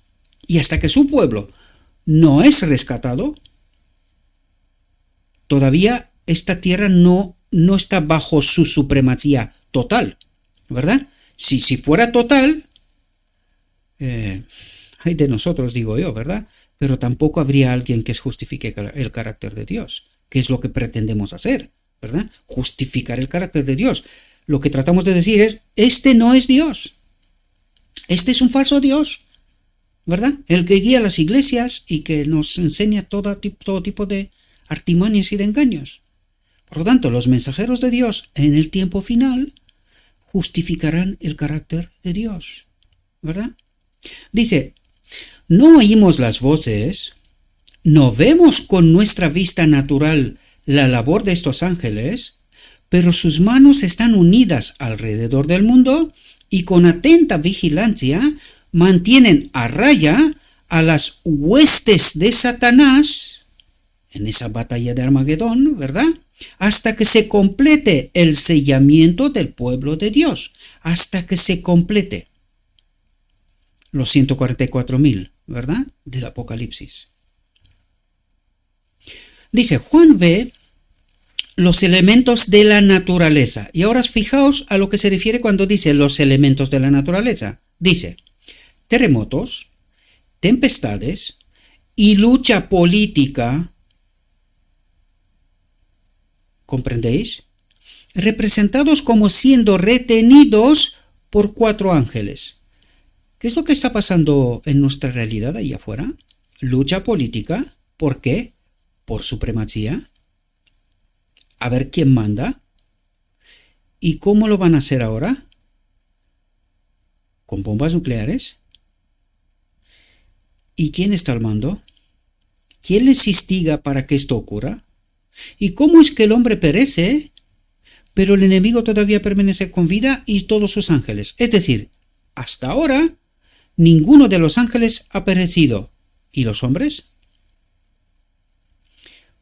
A: Y hasta que su pueblo no es rescatado, todavía esta tierra no está bajo su supremacía total, ¿verdad? Si fuera total, ay de nosotros, digo yo, ¿verdad? Pero tampoco habría alguien que justifique el carácter de Dios, que es lo que pretendemos hacer, ¿verdad? Justificar el carácter de Dios. Lo que tratamos de decir es, este no es Dios, este es un falso Dios, ¿verdad? El que guía las iglesias y que nos enseña todo tipo de artimañas y de engaños. Por lo tanto, los mensajeros de Dios en el tiempo final justificarán el carácter de Dios, ¿verdad? Dice, no oímos las voces, no vemos con nuestra vista natural la labor de estos ángeles, pero sus manos están unidas alrededor del mundo y con atenta vigilancia mantienen a raya a las huestes de Satanás en esa batalla de Armagedón, ¿verdad? Hasta que se complete el sellamiento del pueblo de Dios, hasta que se complete los 144.000, ¿verdad? Del Apocalipsis. Dice, Juan ve los elementos de la naturaleza. Y ahora fijaos a lo que se refiere cuando dice los elementos de la naturaleza. Dice, terremotos, tempestades y lucha política. ¿Comprendéis? Representados como siendo retenidos por cuatro ángeles. ¿Qué es lo que está pasando en nuestra realidad ahí afuera? Lucha política. ¿Por qué? Por supremacía. A ver quién manda. ¿Y cómo lo van a hacer ahora? ¿Con bombas nucleares? ¿Y quién está al mando? ¿Quién les instiga para que esto ocurra? ¿Y cómo es que el hombre perece, pero el enemigo todavía permanece con vida y todos sus ángeles? Es decir, hasta ahora, ninguno de los ángeles ha perecido. ¿Y los hombres?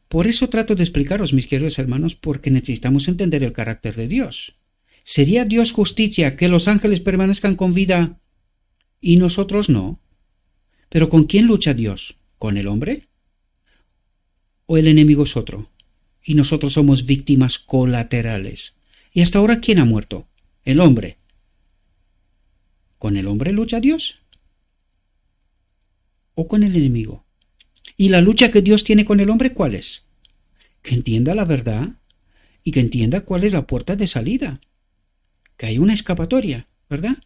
A: Por eso trato de explicaros, mis queridos hermanos, porque necesitamos entender el carácter de Dios. ¿Sería Dios justicia que los ángeles permanezcan con vida y nosotros no? ¿Pero con quién lucha Dios? ¿Con el hombre? o el enemigo es otro, y nosotros somos víctimas colaterales. ¿Y hasta ahora quién ha muerto? El hombre. ¿Con el hombre lucha Dios? ¿O con el enemigo? ¿Y la lucha que Dios tiene con el hombre cuál es? Que entienda la verdad y que entienda cuál es la puerta de salida. Que hay una escapatoria, ¿verdad?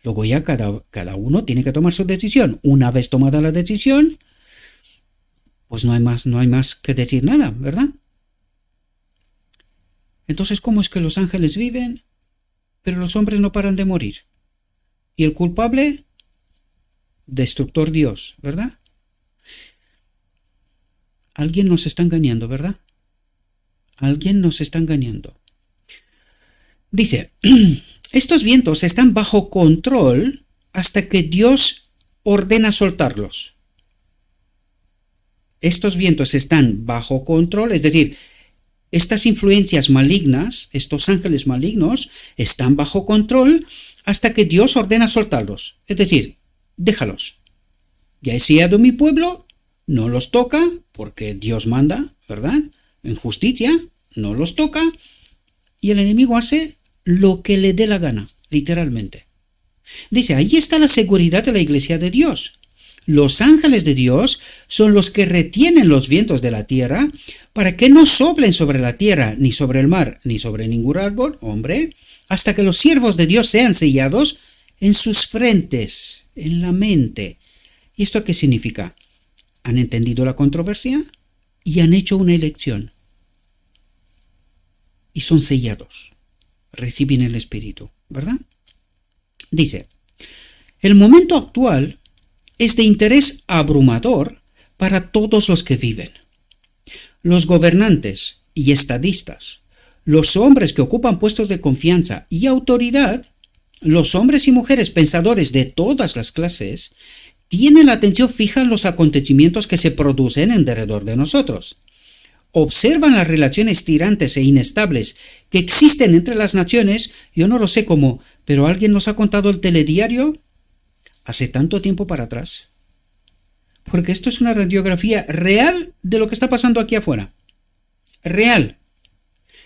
A: Luego ya cada uno tiene que tomar su decisión. Una vez tomada la decisión, pues no hay más que decir nada, ¿verdad? Entonces, ¿cómo es que los ángeles viven, pero los hombres no paran de morir? ¿Y el culpable? Destructor Dios, ¿verdad? Alguien nos está engañando, ¿verdad? Alguien nos está engañando. Dice, estos vientos están bajo control hasta que Dios ordena soltarlos. Estos vientos están bajo control, es decir, estas influencias malignas, estos ángeles malignos, están bajo control hasta que Dios ordena soltarlos. Es decir, déjalos. Ya he sellado mi pueblo, no los toca, porque Dios manda, ¿verdad? En justicia, no los toca, y el enemigo hace lo que le dé la gana, literalmente. Dice, ahí está la seguridad de la iglesia de Dios. Los ángeles de Dios son los que retienen los vientos de la tierra para que no soplen sobre la tierra, ni sobre el mar, ni sobre ningún árbol, hombre, hasta que los siervos de Dios sean sellados en sus frentes, en la mente. ¿Y esto qué significa? Han entendido la controversia y han hecho una elección. Y son sellados. Reciben el Espíritu, ¿verdad? Dice, el momento actual es de interés abrumador para todos los que viven. Los gobernantes y estadistas, los hombres que ocupan puestos de confianza y autoridad, los hombres y mujeres pensadores de todas las clases, tienen la atención fija en los acontecimientos que se producen en derredor de nosotros. Observan las relaciones tirantes e inestables que existen entre las naciones. Yo no lo sé cómo, pero ¿alguien nos ha contado el telediario? Hace tanto tiempo para atrás. Porque esto es una radiografía real de lo que está pasando aquí afuera. Real.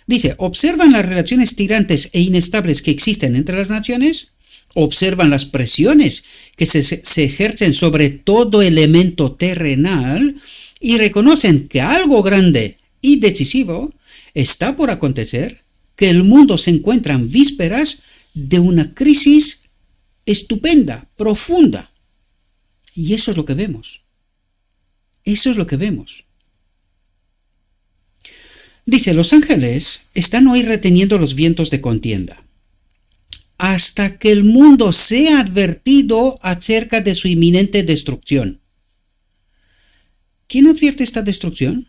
A: Dice, observan las relaciones tirantes e inestables que existen entre las naciones, observan las presiones que se ejercen sobre todo elemento terrenal y reconocen que algo grande y decisivo está por acontecer, que el mundo se encuentra en vísperas de una crisis estupenda, profunda. Y eso es lo que vemos. Eso es lo que vemos. Dice, los ángeles están hoy reteniendo los vientos de contienda hasta que el mundo sea advertido acerca de su inminente destrucción. ¿Quién advierte esta destrucción?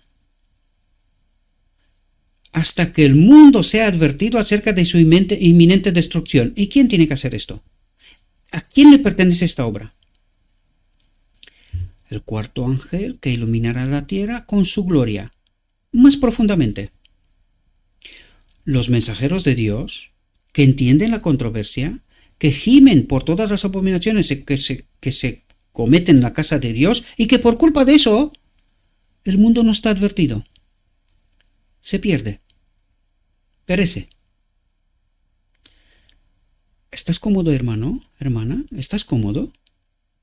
A: Hasta que el mundo sea advertido acerca de su inminente destrucción. ¿Y quién tiene que hacer esto? ¿A quién le pertenece esta obra? El cuarto ángel que iluminará la tierra con su gloria, más profundamente. Los mensajeros de Dios, que entienden la controversia, que gimen por todas las abominaciones que se cometen en la casa de Dios y que por culpa de eso el mundo no está advertido. Se pierde. Perece. ¿Estás cómodo, hermano? ¿Hermana? ¿Estás cómodo?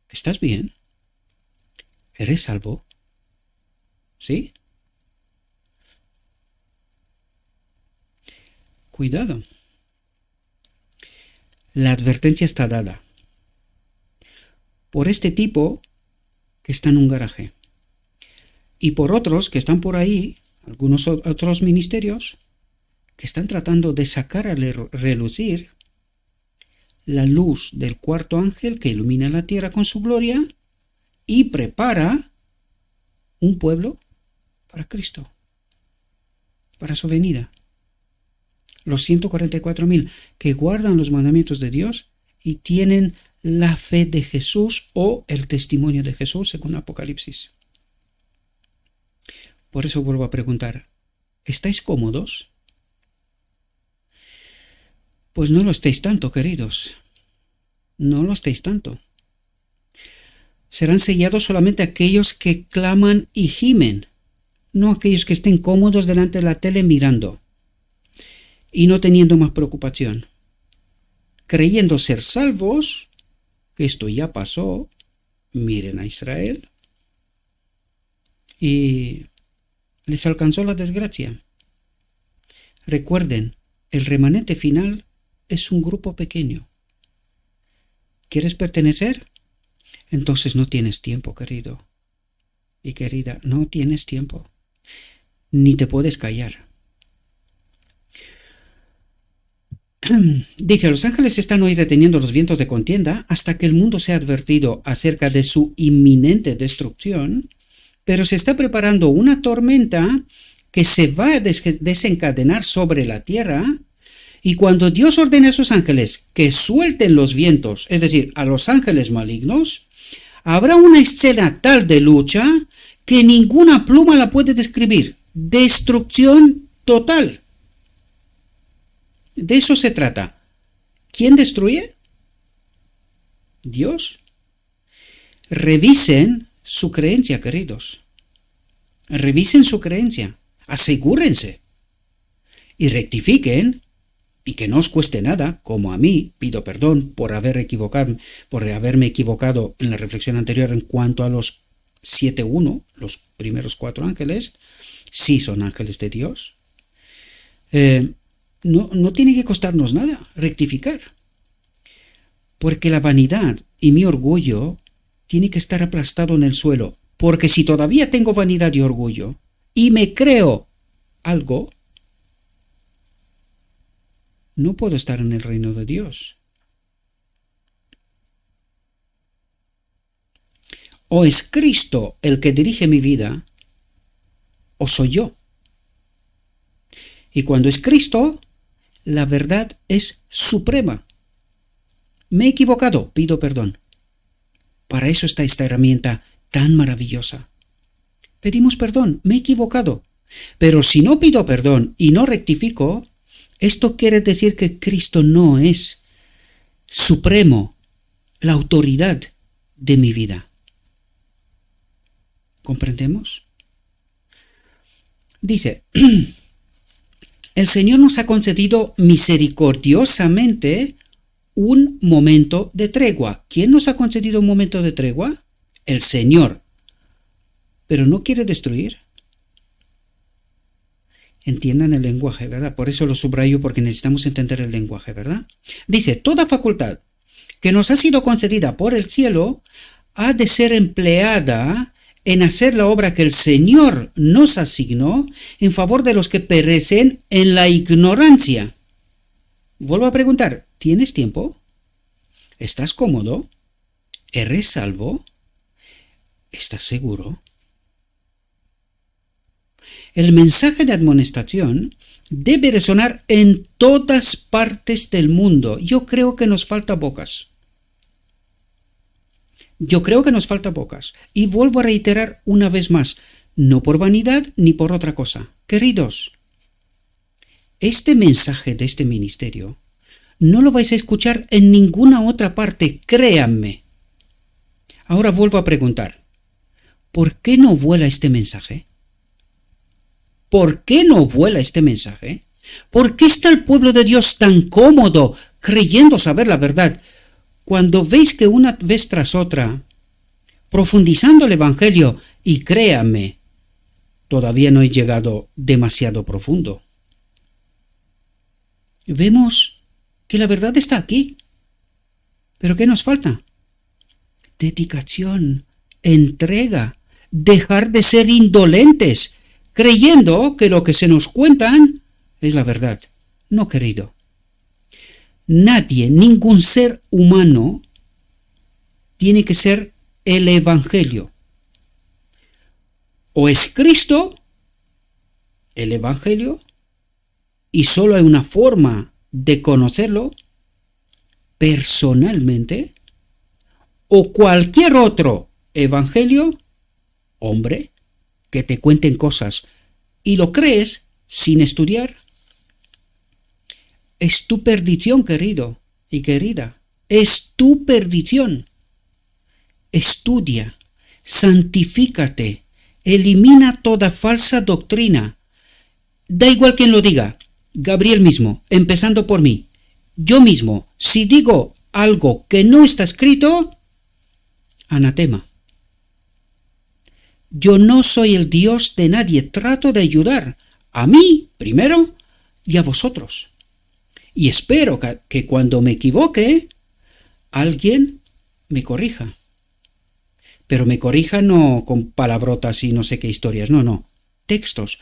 A: ¿Estás bien? ¿Eres salvo? ¿Sí? Cuidado. La advertencia está dada. Por este tipo que está en un garaje. Y por otros que están por ahí, algunos otros ministerios, que están tratando de sacar a relucir la luz del cuarto ángel que ilumina la tierra con su gloria y prepara un pueblo para Cristo, para su venida. Los 144,000 que guardan los mandamientos de Dios y tienen la fe de Jesús o el testimonio de Jesús según Apocalipsis. Por eso vuelvo a preguntar, ¿estáis cómodos? Pues no lo estéis tanto, queridos. No lo estéis tanto. Serán sellados solamente aquellos que claman y gimen no aquellos que estén cómodos delante de la tele mirando y no teniendo más preocupación, creyendo ser salvos, que esto ya pasó. Miren a Israel y les alcanzó la desgracia. Recuerden, el remanente final es un grupo pequeño. ¿Quieres pertenecer? Entonces no tienes tiempo, querido y querida, no tienes tiempo, ni te puedes callar. Dice, los ángeles están hoy deteniendo los vientos de contienda hasta que el mundo sea advertido acerca de su inminente destrucción, pero se está preparando una tormenta que se va a desencadenar sobre la tierra, y cuando Dios ordene a sus ángeles que suelten los vientos, es decir, a los ángeles malignos, habrá una escena tal de lucha que ninguna pluma la puede describir. Destrucción total. De eso se trata. ¿Quién destruye? Dios. Revisen su creencia, queridos. Revisen su creencia. Asegúrense. Y rectifiquen, y que no os cueste nada, como a mí. Pido perdón por haberme equivocado en la reflexión anterior en cuanto a los 7.1, los primeros 4 ángeles. Sí son ángeles de Dios. No tiene que costarnos nada rectificar, porque la vanidad y mi orgullo tiene que estar aplastado en el suelo, porque si todavía tengo vanidad y orgullo y me creo algo, no puedo estar en el reino de Dios. O es Cristo el que dirige mi vida, o soy yo. Y cuando es Cristo, la verdad es suprema. Me he equivocado, pido perdón. Para eso está esta herramienta tan maravillosa. Pedimos perdón, me he equivocado. Pero si no pido perdón y no rectifico, esto quiere decir que Cristo no es supremo, la autoridad de mi vida. ¿Comprendemos? Dice, el Señor nos ha concedido misericordiosamente un momento de tregua. ¿Quién nos ha concedido un momento de tregua? El Señor. Pero no quiere destruir. Entiendan el lenguaje, ¿verdad? Por eso lo subrayo, porque necesitamos entender el lenguaje, ¿verdad? Dice, toda facultad que nos ha sido concedida por el cielo ha de ser empleada en hacer la obra que el Señor nos asignó en favor de los que perecen en la ignorancia. Vuelvo a preguntar, ¿tienes tiempo? ¿Estás cómodo? ¿Eres salvo? ¿Estás seguro? El mensaje de admonestación debe resonar en todas partes del mundo. Yo creo que nos falta bocas. Y vuelvo a reiterar una vez más, no por vanidad ni por otra cosa. Queridos, este mensaje de este ministerio no lo vais a escuchar en ninguna otra parte, créanme. Ahora vuelvo a preguntar, ¿por qué no vuela este mensaje? ¿Por qué no vuela este mensaje? ¿Por qué está el pueblo de Dios tan cómodo creyendo saber la verdad cuando veis que una vez tras otra, profundizando el Evangelio, y créanme, todavía no he llegado demasiado profundo, vemos que la verdad está aquí? ¿Pero qué nos falta? Dedicación, entrega, dejar de ser indolentes, creyendo que lo que se nos cuentan es la verdad. No, querido. Nadie, ningún ser humano tiene que ser el Evangelio. O es Cristo, el Evangelio, y solo hay una forma de conocerlo personalmente, o cualquier otro Evangelio, hombre, que te cuenten cosas y lo crees sin estudiar. Es tu perdición, querido y querida. Es tu perdición. Estudia, santifícate, elimina toda falsa doctrina. Da igual quien lo diga, Gabriel mismo, empezando por mí. Yo mismo, si digo algo que no está escrito, anatema. Yo no soy el Dios de nadie, trato de ayudar a mí primero y a vosotros. Y espero que cuando me equivoque, alguien me corrija. Pero me corrija no con palabrotas y no sé qué historias, no. Textos,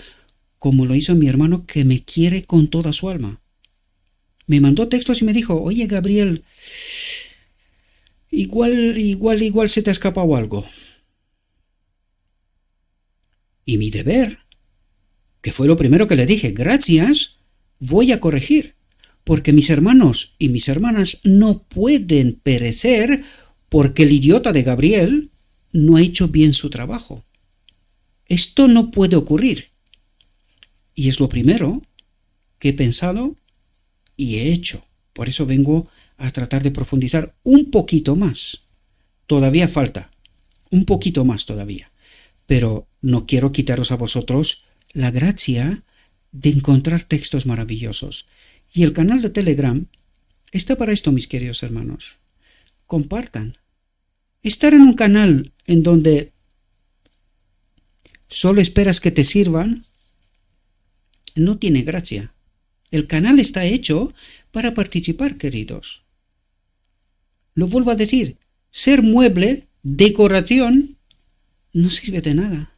A: como lo hizo mi hermano que me quiere con toda su alma. Me mandó textos y me dijo, oye Gabriel, igual se te ha escapado algo. Y mi deber, que fue lo primero que le dije, gracias, voy a corregir, porque mis hermanos y mis hermanas no pueden perecer porque el idiota de Gabriel no ha hecho bien su trabajo. Esto no puede ocurrir. Y es lo primero que he pensado y he hecho. Por eso vengo a tratar de profundizar un poquito más. Todavía falta, un poquito más todavía. Pero no quiero quitaros a vosotros la gracia de encontrar textos maravillosos. Y el canal de Telegram está para esto, mis queridos hermanos. Compartan. Estar en un canal en donde solo esperas que te sirvan no tiene gracia. El canal está hecho para participar, queridos. Lo vuelvo a decir, ser mueble, decoración, no sirve de nada.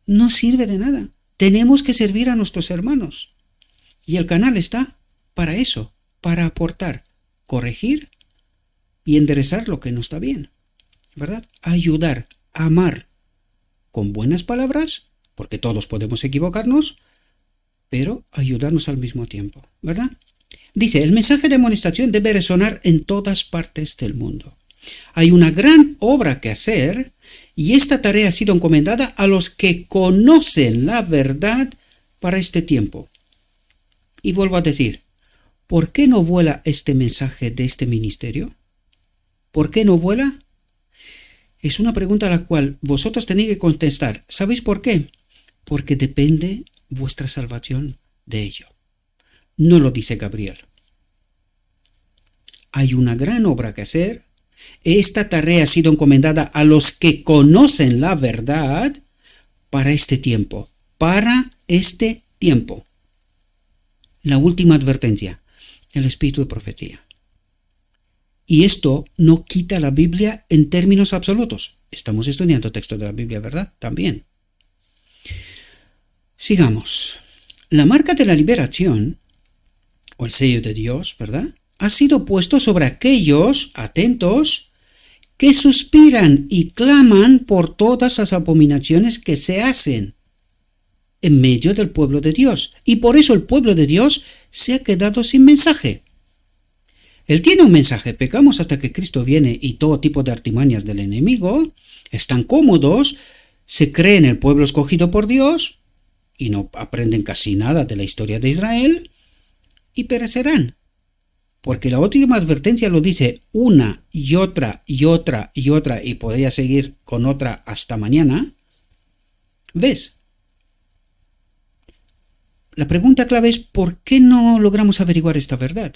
A: No sirve de nada. Tenemos que servir a nuestros hermanos. Y el canal está para eso, para aportar, corregir y enderezar lo que no está bien. ¿Verdad? Ayudar, amar, con buenas palabras, porque todos podemos equivocarnos, pero ayudarnos al mismo tiempo. ¿Verdad? Dice, el mensaje de amonestación debe resonar en todas partes del mundo. Hay una gran obra que hacer y esta tarea ha sido encomendada a los que conocen la verdad para este tiempo. Y vuelvo a decir, ¿por qué no vuela este mensaje de este ministerio? ¿Por qué no vuela? Es una pregunta a la cual vosotros tenéis que contestar. ¿Sabéis por qué? Porque depende vuestra salvación de ello. No lo dice Gabriel. Hay una gran obra que hacer. Esta tarea ha sido encomendada a los que conocen la verdad para este tiempo. Para este tiempo. La última advertencia. El espíritu de profecía. Y esto no quita la Biblia en términos absolutos. Estamos estudiando textos de la Biblia, ¿verdad? También. Sigamos. La marca de la liberación, o el sello de Dios, ¿verdad?, ha sido puesto sobre aquellos, atentos, que suspiran y claman por todas las abominaciones que se hacen en medio del pueblo de Dios. Y por eso el pueblo de Dios se ha quedado sin mensaje. Él tiene un mensaje, pecamos hasta que Cristo viene y todo tipo de artimañas del enemigo, están cómodos, se creen el pueblo escogido por Dios y no aprenden casi nada de la historia de Israel y perecerán. Porque la última advertencia lo dice una y otra y otra y otra y podría seguir con otra hasta mañana. ¿Ves? La pregunta clave es ¿por qué no logramos averiguar esta verdad?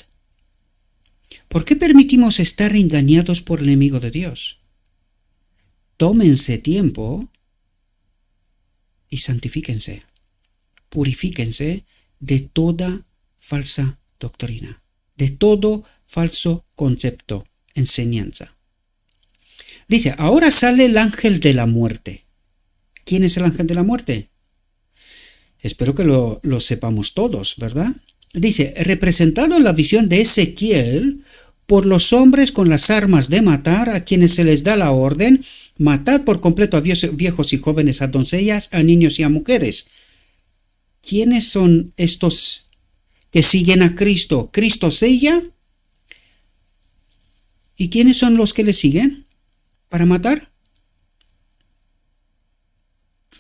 A: ¿Por qué permitimos estar engañados por el enemigo de Dios? Tómense tiempo y santifíquense. Purifíquense de toda falsa doctrina, de todo falso concepto, enseñanza. Dice, ahora sale el ángel de la muerte. ¿Quién es el ángel de la muerte? Espero que lo sepamos todos, ¿verdad? Dice, representado en la visión de Ezequiel por los hombres con las armas de matar, a quienes se les da la orden, matad por completo a viejos y jóvenes, a doncellas, a niños y a mujeres. ¿Quiénes son estos que siguen a Cristo? Cristo sella. ¿Y quiénes son los que le siguen para matar?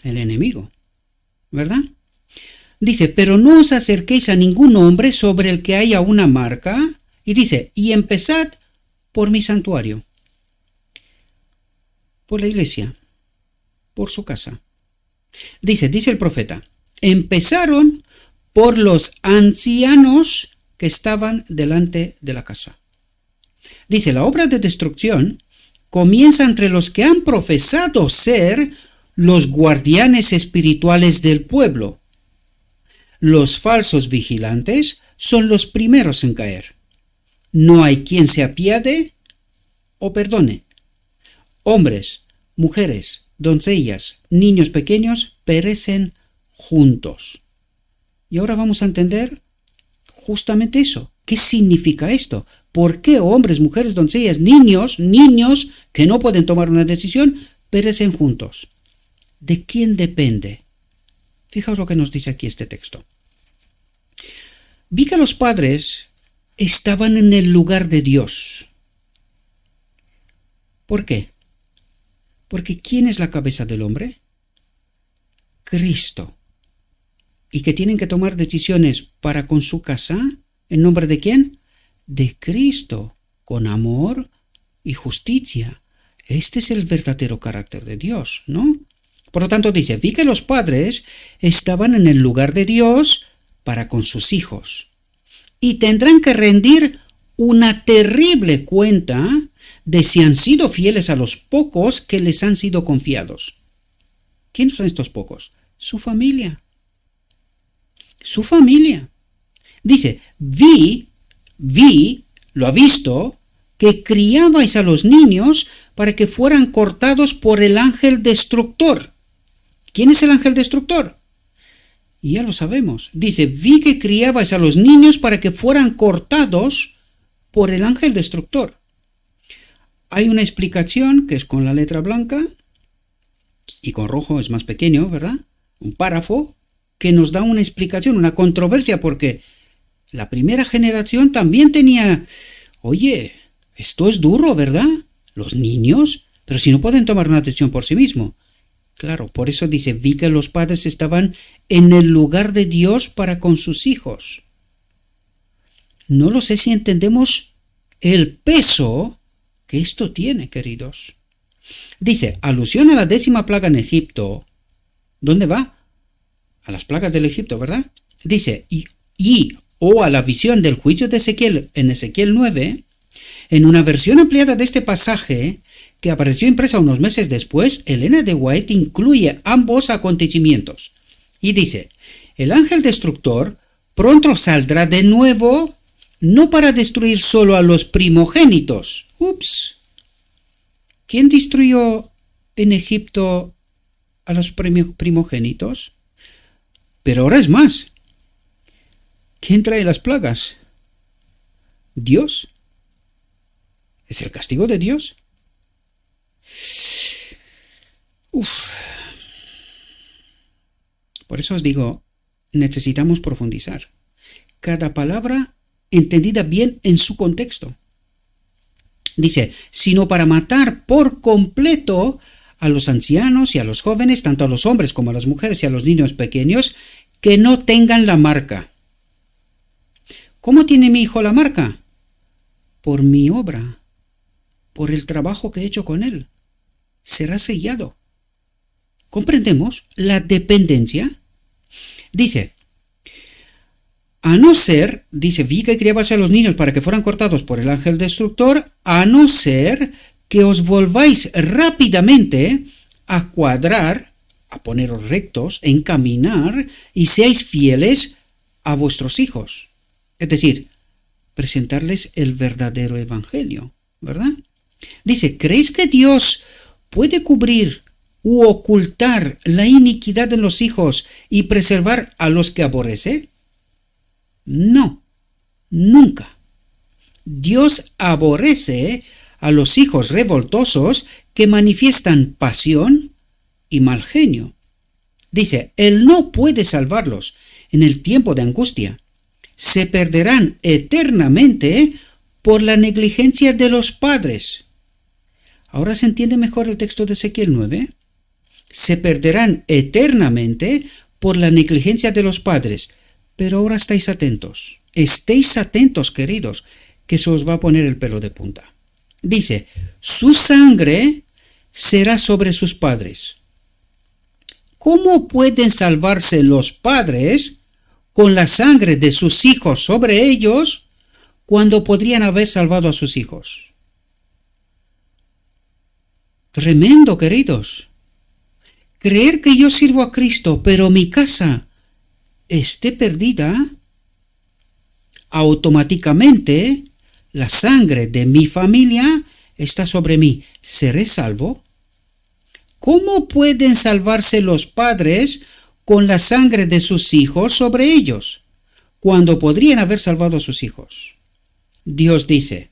A: El enemigo, ¿verdad? Dice, pero no os acerquéis a ningún hombre sobre el que haya una marca. Y dice, y empezad por mi santuario, por la iglesia, por su casa, Dice el profeta, empezaron por los ancianos que estaban delante de la casa. Dice, la obra de destrucción comienza entre los que han profesado ser los guardianes espirituales del pueblo. Los falsos vigilantes son los primeros en caer. No hay quien se apiade o perdone. Hombres, mujeres, doncellas, niños pequeños perecen juntos. Y ahora vamos a entender justamente eso. ¿Qué significa esto? ¿Por qué hombres, mujeres, doncellas, niños que no pueden tomar una decisión, perecen juntos? ¿De quién depende? Fijaos lo que nos dice aquí este texto. Vi que los padres estaban en el lugar de Dios. ¿Por qué? Porque ¿quién es la cabeza del hombre? Cristo. ¿Y que tienen que tomar decisiones para con su casa? ¿En nombre de quién? De Cristo, con amor y justicia. Este es el verdadero carácter de Dios, ¿no? Por lo tanto dice, vi que los padres estaban en el lugar de Dios para con sus hijos y tendrán que rendir una terrible cuenta de si han sido fieles a los pocos que les han sido confiados. ¿Quiénes son estos pocos? Su familia. Su familia. Dice, vi, lo ha visto, que criabais a los niños para que fueran cortados por el ángel destructor. ¿Quién es el ángel destructor? Y ya lo sabemos. Dice, vi que criabais a los niños para que fueran cortados por el ángel destructor. Hay una explicación que es con la letra blanca y con rojo es más pequeño, ¿verdad? Un párrafo que nos da una explicación, una controversia, porque la primera generación también tenía, oye, esto es duro, ¿verdad? Los niños, pero si no pueden tomar una decisión por sí mismos. Claro, por eso dice, vi que los padres estaban en el lugar de Dios para con sus hijos. No lo sé si entendemos el peso que esto tiene, queridos. Dice, alusión a la 10ª plaga en Egipto. ¿Dónde va? A las plagas del Egipto, ¿verdad? Dice, o a la visión del juicio de Ezequiel en Ezequiel 9, en una versión ampliada de este pasaje, que apareció impresa unos meses después, Elena de White incluye ambos acontecimientos. Y dice, el ángel destructor pronto saldrá de nuevo, no para destruir solo a los primogénitos. Ups. ¿Quién destruyó en Egipto a los primogénitos? Pero ahora es más. ¿Quién trae las plagas? ¿Dios? ¿Es el castigo de Dios? Por eso os digo, necesitamos profundizar. Cada palabra entendida bien en su contexto. Dice, sino para matar por completo a los ancianos y a los jóvenes, tanto a los hombres como a las mujeres y a los niños pequeños, que no tengan la marca. ¿Cómo tiene mi hijo la marca? Por mi obra, por el trabajo que he hecho con él. Será sellado. ¿Comprendemos la dependencia? Dice, a no ser, dice, vi que criabas a los niños para que fueran cortados por el ángel destructor, a no ser que os volváis rápidamente a cuadrar, a poneros rectos, a encaminar y seáis fieles a vuestros hijos. Es decir, presentarles el verdadero evangelio, ¿verdad? Dice, ¿creéis que Dios puede cubrir u ocultar la iniquidad de los hijos y preservar a los que aborrece? No, nunca. Dios aborrece a los hijos revoltosos que manifiestan pasión y mal genio. Dice, Él no puede salvarlos en el tiempo de angustia. Se perderán eternamente por la negligencia de los padres. ¿Ahora se entiende mejor el texto de Ezequiel 9? Se perderán eternamente por la negligencia de los padres. Pero ahora estéis atentos, queridos, que se os va a poner el pelo de punta. Dice, su sangre será sobre sus padres. ¿cómo pueden salvarse los padres con la sangre de sus hijos sobre ellos cuando podrían haber salvado a sus hijos? Tremendo, queridos. Creer que yo sirvo a Cristo, pero mi casa esté perdida, automáticamente la sangre de mi familia está sobre mí. ¿Seré salvo? ¿Cómo pueden salvarse los padres con la sangre de sus hijos sobre ellos, cuando podrían haber salvado a sus hijos? Dios dice,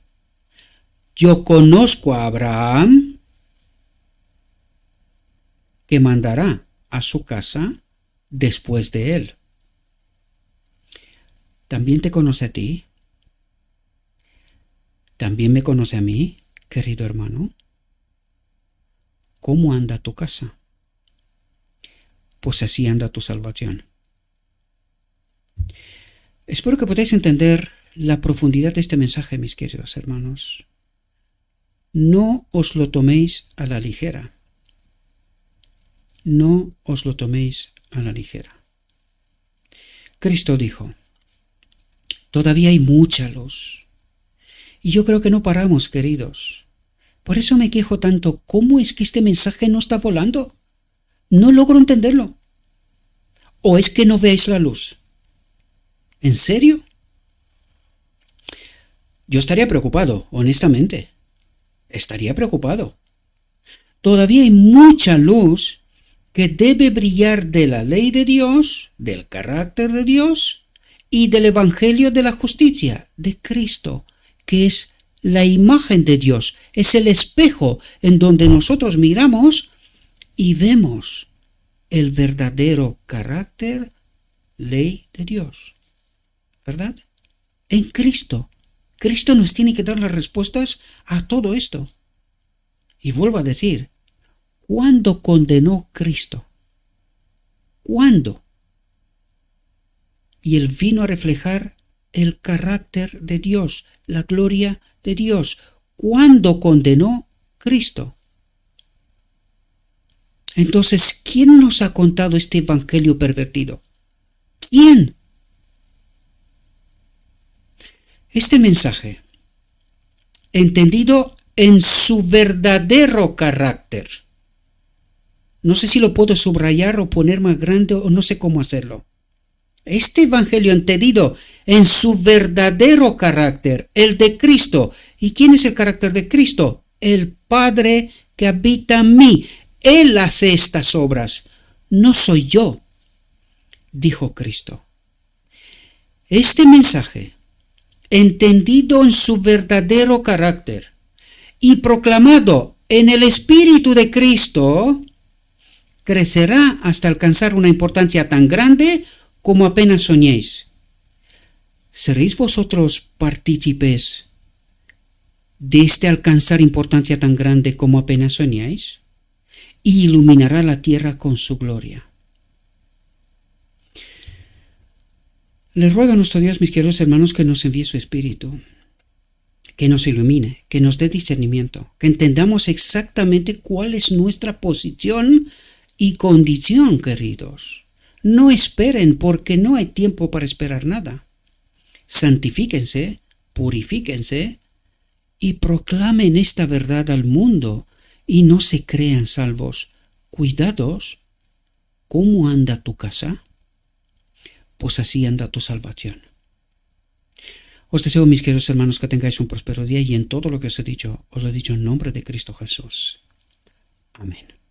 A: yo conozco a Abraham, que mandará a su casa después de él. ¿También te conoce a ti? ¿También me conoce a mí, querido hermano? ¿Cómo anda tu casa? Pues así anda tu salvación. Espero que podáis entender la profundidad de este mensaje, mis queridos hermanos. No os lo toméis a la ligera. No os lo toméis a la ligera. Cristo dijo, todavía hay mucha luz. Y yo creo que no paramos, queridos. Por eso me quejo tanto. ¿Cómo es que este mensaje no está volando? No logro entenderlo. ¿O es que no veis la luz? ¿En serio? Yo estaría preocupado, honestamente. Estaría preocupado. Todavía hay mucha luz que debe brillar de la ley de Dios, del carácter de Dios y del evangelio de la justicia de Cristo, que es la imagen de Dios, es el espejo en donde nosotros miramos y vemos el verdadero carácter, ley de Dios. ¿Verdad? En Cristo. Cristo nos tiene que dar las respuestas a todo esto. Y vuelvo a decir, ¿cuándo condenó Cristo? ¿Cuándo? Y Él vino a reflejar el carácter de Dios, la gloria de Dios. ¿Cuándo condenó Cristo? Entonces, ¿quién nos ha contado este evangelio pervertido? ¿Quién? Este mensaje, entendido en su verdadero carácter. No sé si lo puedo subrayar o poner más grande o no sé cómo hacerlo. Este evangelio entendido en su verdadero carácter, el de Cristo. ¿Y quién es el carácter de Cristo? El Padre que habita en mí. Él hace estas obras, no soy yo, dijo Cristo. Este mensaje, entendido en su verdadero carácter y proclamado en el Espíritu de Cristo, crecerá hasta alcanzar una importancia tan grande como apenas soñéis. ¿Seréis vosotros partícipes de este alcanzar importancia tan grande como apenas soñáis? Y iluminará la tierra con su gloria. Les ruego a nuestro Dios, mis queridos hermanos, que nos envíe su Espíritu, que nos ilumine, que nos dé discernimiento, que entendamos exactamente cuál es nuestra posición y condición, queridos. No esperen, porque no hay tiempo para esperar nada. Santifíquense, purifíquense y proclamen esta verdad al mundo y no se crean salvos. Cuidados, ¿cómo anda tu casa? Pues así anda tu salvación. Os deseo, mis queridos hermanos, que tengáis un próspero día y en todo lo que os he dicho, os lo he dicho en nombre de Cristo Jesús. Amén.